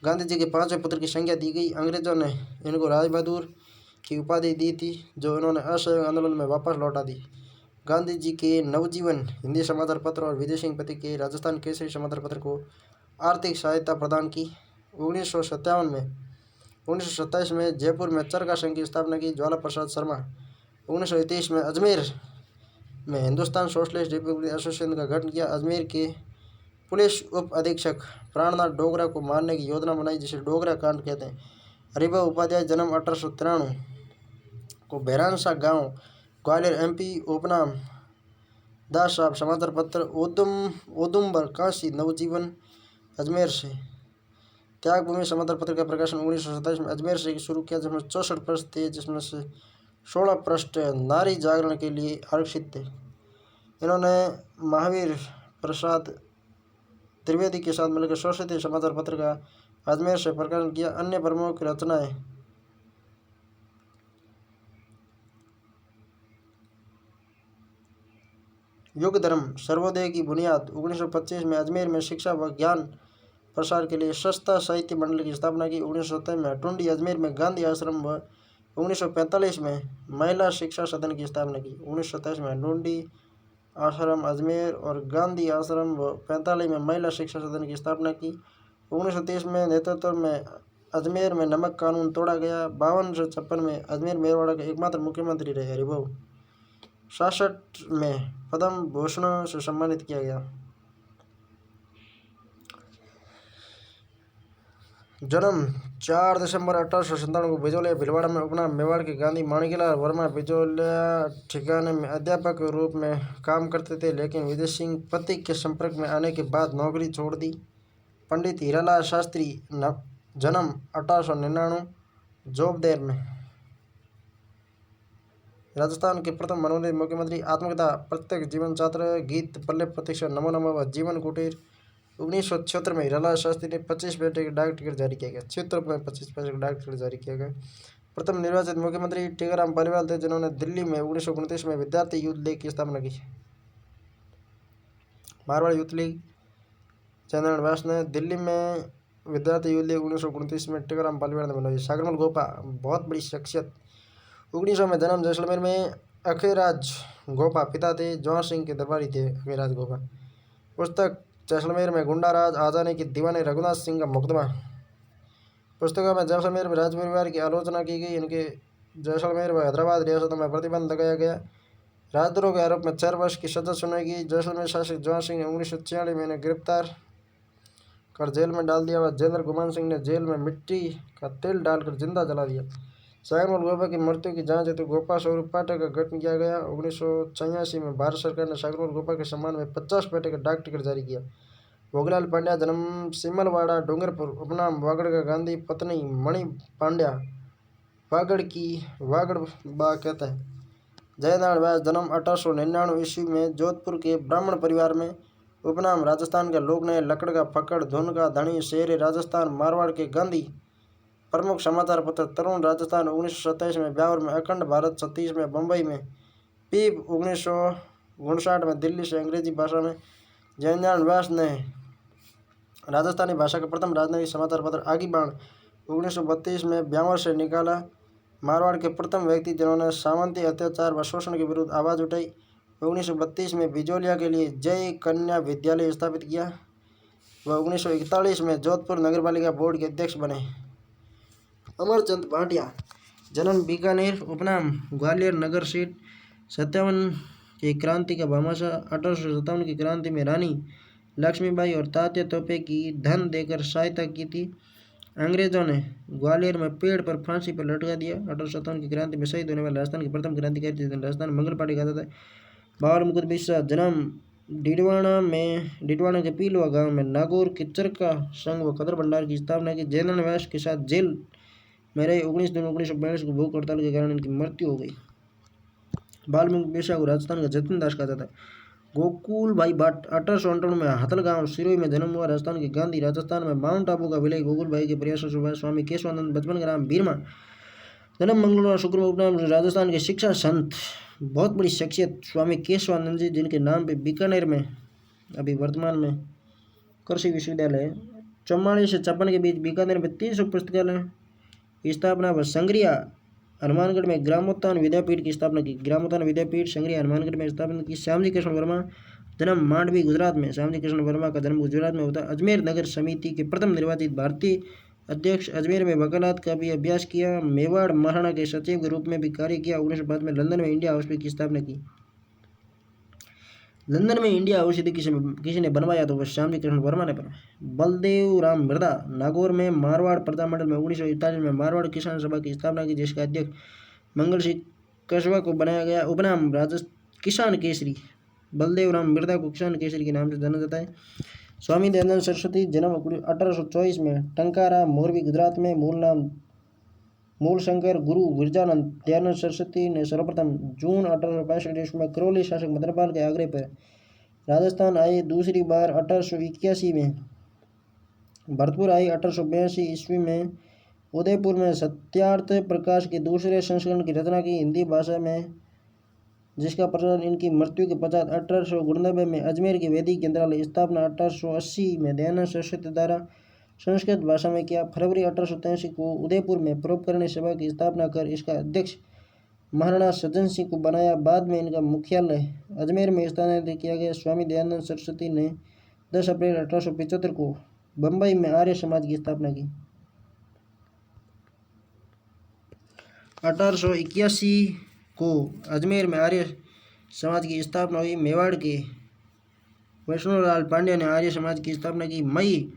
Speaker 1: गांधी जी के 5वें पुत्र की संज्ञा दी गई। अंग्रेजों ने इनको राज बहादुर की उपाधि दी थी, जो इन्होंने असहयोग आंदोलन में वापस लौटा दी। गांधी जी के नवजीवन हिंदी समाचार पत्र और विजय सिंह पथिक के राजस्थान केसरी समाचार पत्र को आर्थिक सहायता प्रदान की। 1957 में। 1927 में जयपुर में चरखा संघ की स्थापना की ज्वाला प्रसाद शर्मा। 1930 में अजमेर में हिंदुस्तान सोशलिस्ट रिपब्लिक एसोसिएशन का गठन किया। अजमेर के पुलिस उप अधीक्षक प्राणनाथ डोगरा को मारने की योजना बनाई, जिसे डोगरा कांड कहते हैं। हरिभाऊ उपाध्याय जन्म 1893 को बहरानसा गांव ग्वालियर एमपी। उपनाम दास साहब। समाचार पत्र औदुंबर काशी नवजीवन अजमेर से। त्यागभूमि समाचार पत्र का प्रकाशन 1927 में अजमेर से शुरू किया, जिसमें 64 पृष्ठ थे, जिसमें से 16 पृष्ठ नारी जागरण के लिए आरक्षित थे। इन्होंने महावीर प्रसाद त्रिवेदी के साथ मिलकर सरस्वती समाचार पत्र का अजमेर से प्रकाशन किया। अन्य प्रमुख रचनाएं युग धर्म सर्वोदय की बुनियाद। 1925 में अजमेर में शिक्षा व ज्ञान प्रसार के लिए सस्ता साहित्य मंडल की स्थापना की। 1927 में अटुंडी अजमेर में गांधी आश्रम व 1945 में महिला शिक्षा सदन की स्थापना की। 1927 में अटुंडी आश्रम अजमेर और गांधी आश्रम व 45 में महिला शिक्षा सदन की स्थापना की। 1930 में नेतृत्व में अजमेर में नमक कानून तोड़ा गया। 52 से 56 में अजमेर मेरवाड़ा के एकमात्र मुख्यमंत्री रहे हरिभाऊ। 66 में पद्म भूषण से सम्मानित किया गया। जन्म 4 दिसंबर 1897 को बिजोलिया भीलवाड़ा में। उपनाम मेवाड़ के गांधी। माणिकलाल वर्मा बिजोलिया ठिकाने में अध्यापक के रूप में काम करते थे, लेकिन विदेशी पति के संपर्क में आने के बाद नौकरी छोड़ दी। पंडित हीरालाल शास्त्री जन्म 1899 जोबदेर में। राजस्थान के प्रथम मनोनीत मुख्यमंत्री। आत्मकथा प्रत्येक जीवन छात्र, गीत पल्लव प्रतीक्षा, नमो नमः व जीवन कुटीर। 1976 में हीरालाल शास्त्री ने 25 पैसे का डाक टिकट जारी किया गया। 76 में 25 पैसे का डाक टिकट जारी किया गया। प्रथम निर्वाचित मुख्यमंत्री टीकाराम पालीवाल थे, जिन्होंने दिल्ली में 1929 में विद्यार्थी यूथ लीग की स्थापना की। मारवाड़ी यूथ लीग चंद्रन व्यास ने। दिल्ली में विद्यार्थी यूथ लीग 1929 में टीकाराम पालीवाल ने बनाई। सागरमल गोपा बहुत बड़ी शख्सियत। 1900 में जन्म जैसलमेर में। अखिराज गोपा पिता थे, जवाहर सिंह के दरबारी थे अखिराज गोपा। पुस्तक जैसलमेर में गुंडा राज, आजादी की दीवानी, रघुनाथ सिंह का मुकदमा। पुस्तकों में जैसलमेर में राज परिवार की आलोचना की गई। इनके जैसलमेर व हैदराबाद रियासतों में प्रतिबंध लगाया गया। राजद्रोह के आरोप में 4 वर्ष की सजा सुनाई गई। जैसलमेर शासक जवाहर सिंह ने 1946 में इन्हें गिरफ्तार कर जेल में डाल दिया। वह जेलर गुमान सिंह ने जेल में मिट्टी का तेल डालकर जिंदा जला दिया। सागरमल गोपा की मृत्यु की जांच हेतु गोपा स्वरूप पाठक का गठन किया गया। 1986 में भारत सरकार ने सागरमल गोपा के सम्मान में 50 पैसे का डाक टिकट जारी किया। भोगलाल पांड्या जन्म सिमलवाड़ा डूंगरपुर। उपनाम वागड़ का गांधी। पत्नी मणि पांड्या वागड़ की वागड़ बा कहता है। जयनारायण व्यास जन्म 1899 ईस्वी में जोधपुर के ब्राह्मण परिवार में। उपनाम राजस्थान का लोकनायक, लकड़ का फक्कड़, धुन का धनी, शेर राजस्थान, मारवाड़ के गांधी। प्रमुख समाचार पत्र तरुण राजस्थान 1927 में, ब्यावर में, अखंड भारत 36 में, बम्बई में, पीप 1959 में, दिल्ली से अंग्रेजी भाषा में। जयनारायण व्यास ने राजस्थानी भाषा का प्रथम राजनैतिक समाचार पत्र आगी बाण 1932 में ब्यावर से निकाला। मारवाड़ के प्रथम व्यक्ति जिन्होंने सामंती अत्याचार व शोषण के विरुद्ध आवाज़ उठाई। 1932 में बिजोलिया के लिए जय कन्या विद्यालय स्थापित किया। वह 1941 में जोधपुर नगरपालिका बोर्ड के अध्यक्ष बने। अमरचंद भाटिया जन्म बीकानेर। उपनाम ग्वालियर नगर सीट। 57 की क्रांति का भामाशाह। 1857 की क्रांति में रानी लक्ष्मीबाई और तात्या तोपे की धन देकर सहायता की थी। अंग्रेजों ने ग्वालियर में पेड़ पर फांसी पर लटका दिया। 1857 की क्रांति में शहीद होने वाले राजस्थान के प्रथम क्रांतिकारी थे। राजस्थान मंगल पार्टी कहता था। बाबर मुकुंद बिस्सा जन्म डिडवाना के पीलवा गांव में। नागौर के चरखा संघ व कदर भंडार की स्थापना की। जयनारायण व्यास के साथ जेल में रहे। 19 जून 1942 को भूख हड़ताल के कारण इनकी मृत्यु हो गई। बाल मुकुंद बिस्सा को राजस्थान का जतिन दास कहा जाता है। गोकुल भाई भट्ट 1858 में हथल गांव सिरोही में जन्म हुआ। राजस्थान के गांधी। राजस्थान में माउंट आबू का विलय गोकुल भाई के प्रयासों से हुआ। स्वामी केशवानंद बचपन का नाम बीरमा। जन्म मंगलवार शुक्र में। उपनाम राजस्थान के शिक्षा संत बहुत बड़ी शख्सियत स्वामी केशवानंद जी, जिनके नाम पे बीकानेर में अभी वर्तमान में कृषि विश्वविद्यालय है। 44 से 56 के बीच बीकानेर में 300 पुस्तकालय की स्थापना व संग्रिया हनुमानगढ़ में ग्रामोत्थान विद्यापीठ की स्थापना की। ग्रामोत्थान विद्यापीठ संग्रिया हनुमानगढ़ में स्थापना की। श्यामजी कृष्ण वर्मा जन्म मांडवी गुजरात में। श्यामजी कृष्ण वर्मा का जन्म गुजरात में होता। अजमेर नगर समिति के प्रथम निर्वाचित भारतीय अध्यक्ष। अजमेर में वकालत का भी अभ्यास किया। मेवाड़ महाराणा के सचिव के रूप में भी कार्य किया। 1905 में लंदन में इंडिया हाउस की स्थापना की। लंदन में इंडिया हाउस यदि किसी ने बनवाया तो वह श्यामजी कृष्ण वर्मा ने बनवाया। बलदेव राम मृदा। नागौर में मारवाड़ प्रजामंडल में 1941 में मारवाड़ किसान सभा की स्थापना की, जिसका अध्यक्ष मंगल सिंह कस्बा को बनाया गया। उपनाम किसान केसरी। बलदेव राम मृदा को किसान केसरी के नाम से जाना जाता है। स्वामी दयानंद सरस्वती जन्म 1824 में टंकारा, मोरबी, गुजरात में। मूल नाम मूलशंकर। गुरु विरजानंद। दयानंद सरस्वती ने सर्वप्रथम जून 1865 ईस्वी में करौली शासक मदनपाल के आग्रह पर राजस्थान आए। दूसरी बार 1881 में भरतपुर आई। 1882 ईस्वी में उदयपुर में सत्यार्थ प्रकाश के दूसरे संस्करण की रचना की हिंदी भाषा में, जिसका प्रसारण इनकी मृत्यु के पश्चात 1899 में अजमेर की वैदिक केंद्रालय स्थापना 1880 में दयानंद सरस्वती द्वारा संस्कृत भाषा में किया। फरवरी 1883 को उदयपुर में परोपकारिणी सभा की स्थापना कर इसका अध्यक्ष महाराणा सज्जन सिंह को बनाया। बाद में इनका मुख्यालय अजमेर में स्थानांतरित किया गया। स्वामी दयानंद सरस्वती ने 10 अप्रैल 1875 को बम्बई में आर्य समाज की स्थापना की। 1881 को अजमेर में आर्य समाज की स्थापना हुई। मेवाड़ के वैष्णोलाल पांड्या ने आर्य समाज की स्थापना की। मई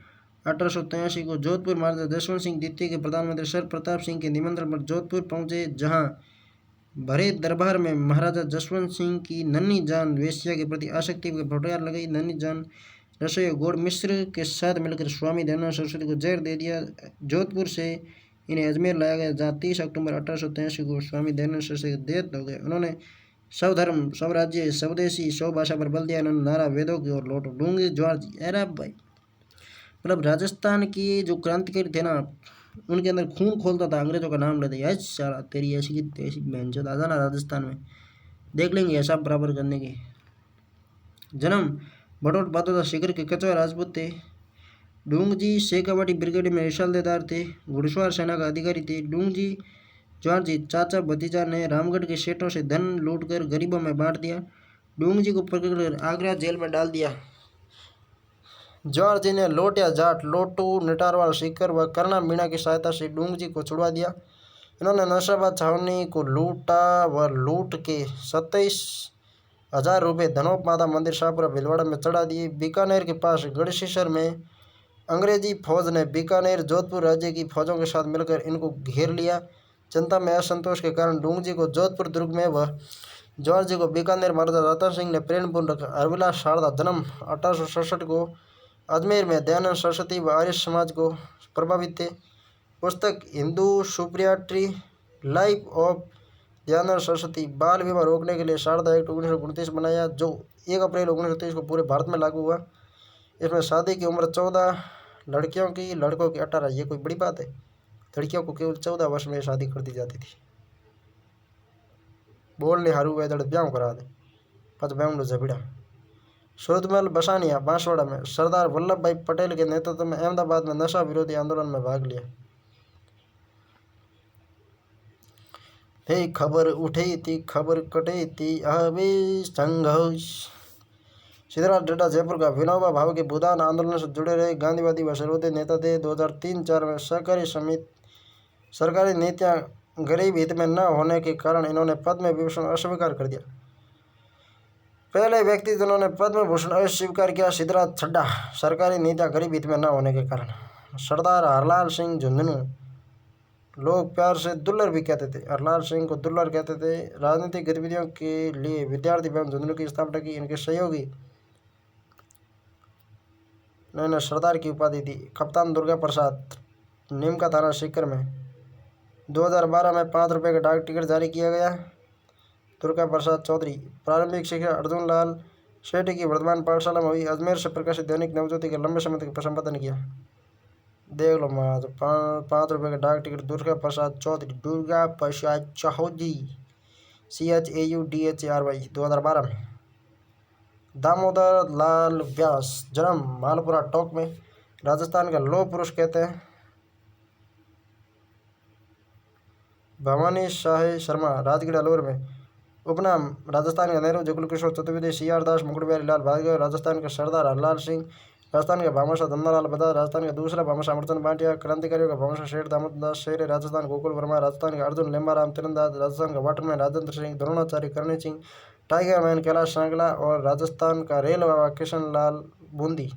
Speaker 1: 1883 को जोधपुर महाराजा जसवंत सिंह द्वितीय के प्रधानमंत्री सर प्रताप सिंह के निमंत्रण पर जोधपुर पहुंचे, जहां भरे दरबार में महाराजा जसवंत सिंह की नन्ही जान वेश्या के प्रति आसक्ति के फटकार लगाई। नन्ही जान रसोई गुड़ मिश्र के साथ मिलकर स्वामी दयानंद सरस्वती को जहर दे दिया। जोधपुर से इन्हें अजमेर लाया गया, जहाँ 30 अक्टूबर 1883 को स्वामी दयानंद सरस्वती की देहांत हो गए। उन्होंने सब धर्म, सब राज्य, स्वदेशी, सब भाषा पर बल दिया। इन्होंने नारा वेदों की ओर लौटो। डूंगी जवाहर। अरे भाई, मतलब राजस्थान की जो क्रांतिकारी थे ना, उनके अंदर खून खोलता था, अंग्रेजों का नाम लेते, यार साला तेरी ऐसी की तैसी बहनचोद आ जाना राजस्थान में, देख लेंगे हिसाब बराबर करने की। जन्म बटोट पातोदा शिखर के कचवा राजपूत थे। डूंगजी शेखावाटी ब्रिगेड में रिशालदेदार थे। घुड़सवार सेना का अधिकारी थे। डूंगजी जवाहर जी चाचा भतीजा ने रामगढ़ के सेठों से धन लूटकर गरीबों में बांट दिया। डूंगजी को पकड़कर आगरा जेल में डाल दिया। जवाहर जी ने लोटिया जाट, लोटू, निटारवाल, सीकर व करना मीणा की सहायता से डूंगजी को छुड़वा दिया। इन्होंने नौशाबाद छावनी को लूटा व लूट के 27,000 रुपये धनोप माता मंदिर शाहपुरा भीलवाड़ा में चढ़ा दिए। बीकानेर के पास गढ़सीसर में अंग्रेजी फौज ने बीकानेर जोधपुर राज्य की फौजों के साथ मिलकर इनको घेर लिया। जनता में असंतोष के कारण डूंगजी को जोधपुर दुर्ग में व जवाहर जी को बीकानेर महाराजा रतन सिंह ने प्रेमपूर्ण रखा। हरविलास शारदा जन्म 1867 को अजमेर में दयानंद सरस्वती व आर्य समाज को प्रभावित थे। पुस्तक हिंदू सुप्रियाट्री लाइफ ऑफ दयानंद सरस्वती। बाल विवाह रोकने के लिए शारदा एक्ट 1929 बनाया, जो 1 अप्रैल 1923 को पूरे भारत में लागू हुआ। इसमें शादी की उम्र 14 लड़कियों की, लड़कों की 18। ये कोई बड़ी बात है? लड़कियों को केवल 14 वर्ष में शादी कर दी जाती थी। बोलने हरू वे दड़ ब्याह करा दे पच बैम झबड़ा। सूरतमल बसानिया बांसवाड़ा में सरदार वल्लभ भाई पटेल के नेतृत्व में अहमदाबाद में नशा विरोधी आंदोलन में भाग लिया। खबर उठी थी, खबर कटी थी, अभी संघर्ष। सिद्धराज डेडा जयपुर का विनोबा भावे के भूदान आंदोलन से जुड़े रहे गांधीवादी व सर्वोदय नेता थे। 2003-4 में सरकारी नीतियां गरीब हित में न होने के कारण इन्होंने पद्म विभूषण अस्वीकार कर दिया। पहले व्यक्ति जिन्होंने पद्म भूषण अस्वीकार किया, सिद्धराज छड्डा। सरकारी नीतियां गरीब हित में न होने के कारण। सरदार हरलाल सिंह झुंझुनू, लोग प्यार से दुल्लर भी कहते थे। हरलाल सिंह को दुल्लर कहते थे। राजनीतिक गतिविधियों के लिए विद्यार्थी एवं झुंझुनू की स्थापना की। इनके सहयोगी ने सरदार की उपाधि दी। कप्तान दुर्गा प्रसाद, नीमका थाना सीकर में 2012 में 5 रुपये का डाक टिकट जारी किया गया। दुर्गा प्रसाद चौधरी। प्रारंभिक शिक्षा अर्जुन लाल सेठी की वर्धमान पाठशाला में हुई। अजमेर से प्रकाशित दैनिक नवज्योति के लंबे समय तक संपादन किया। देख लो माँ, 5 रुपये का डाक टिकट। दुर्गा प्रसाद चौधरी, दुर्गा प्रसाद चौधरी, CHAUDHARY, 2012 में। दामोदर लाल व्यास, जन्म मालपुरा टोक में, राजस्थान का लौह पुरुष कहते हैं। भवानी शाह शर्मा, राजगीर अलवर में। उपनाम राजस्थान का नेहरू, जगुल किशोर चतुर्वेदी, CR दास, मुकुट बिहारी लाल भार्गव। राजस्थान का सरदार हरलाल सिंह, राजस्थान के भामाशाह धन्नालाल बजाज, राजस्थान के दूसरा भामाशाह अमरचंद भाटिया, क्रांतिकारियों का भामाशाह शेठ दामोदरदास शेरे, राजस्थान गोकुल वर्मा, राजस्थान के अर्जुन लेम्बाराम तीरंदाज, राजस्थान का Waterman Rajendra Singh, Dronacharya Karni Singh, tiger man Kailash Sangla और राजस्थान का रेल बाबा किशन लाल बूंदी।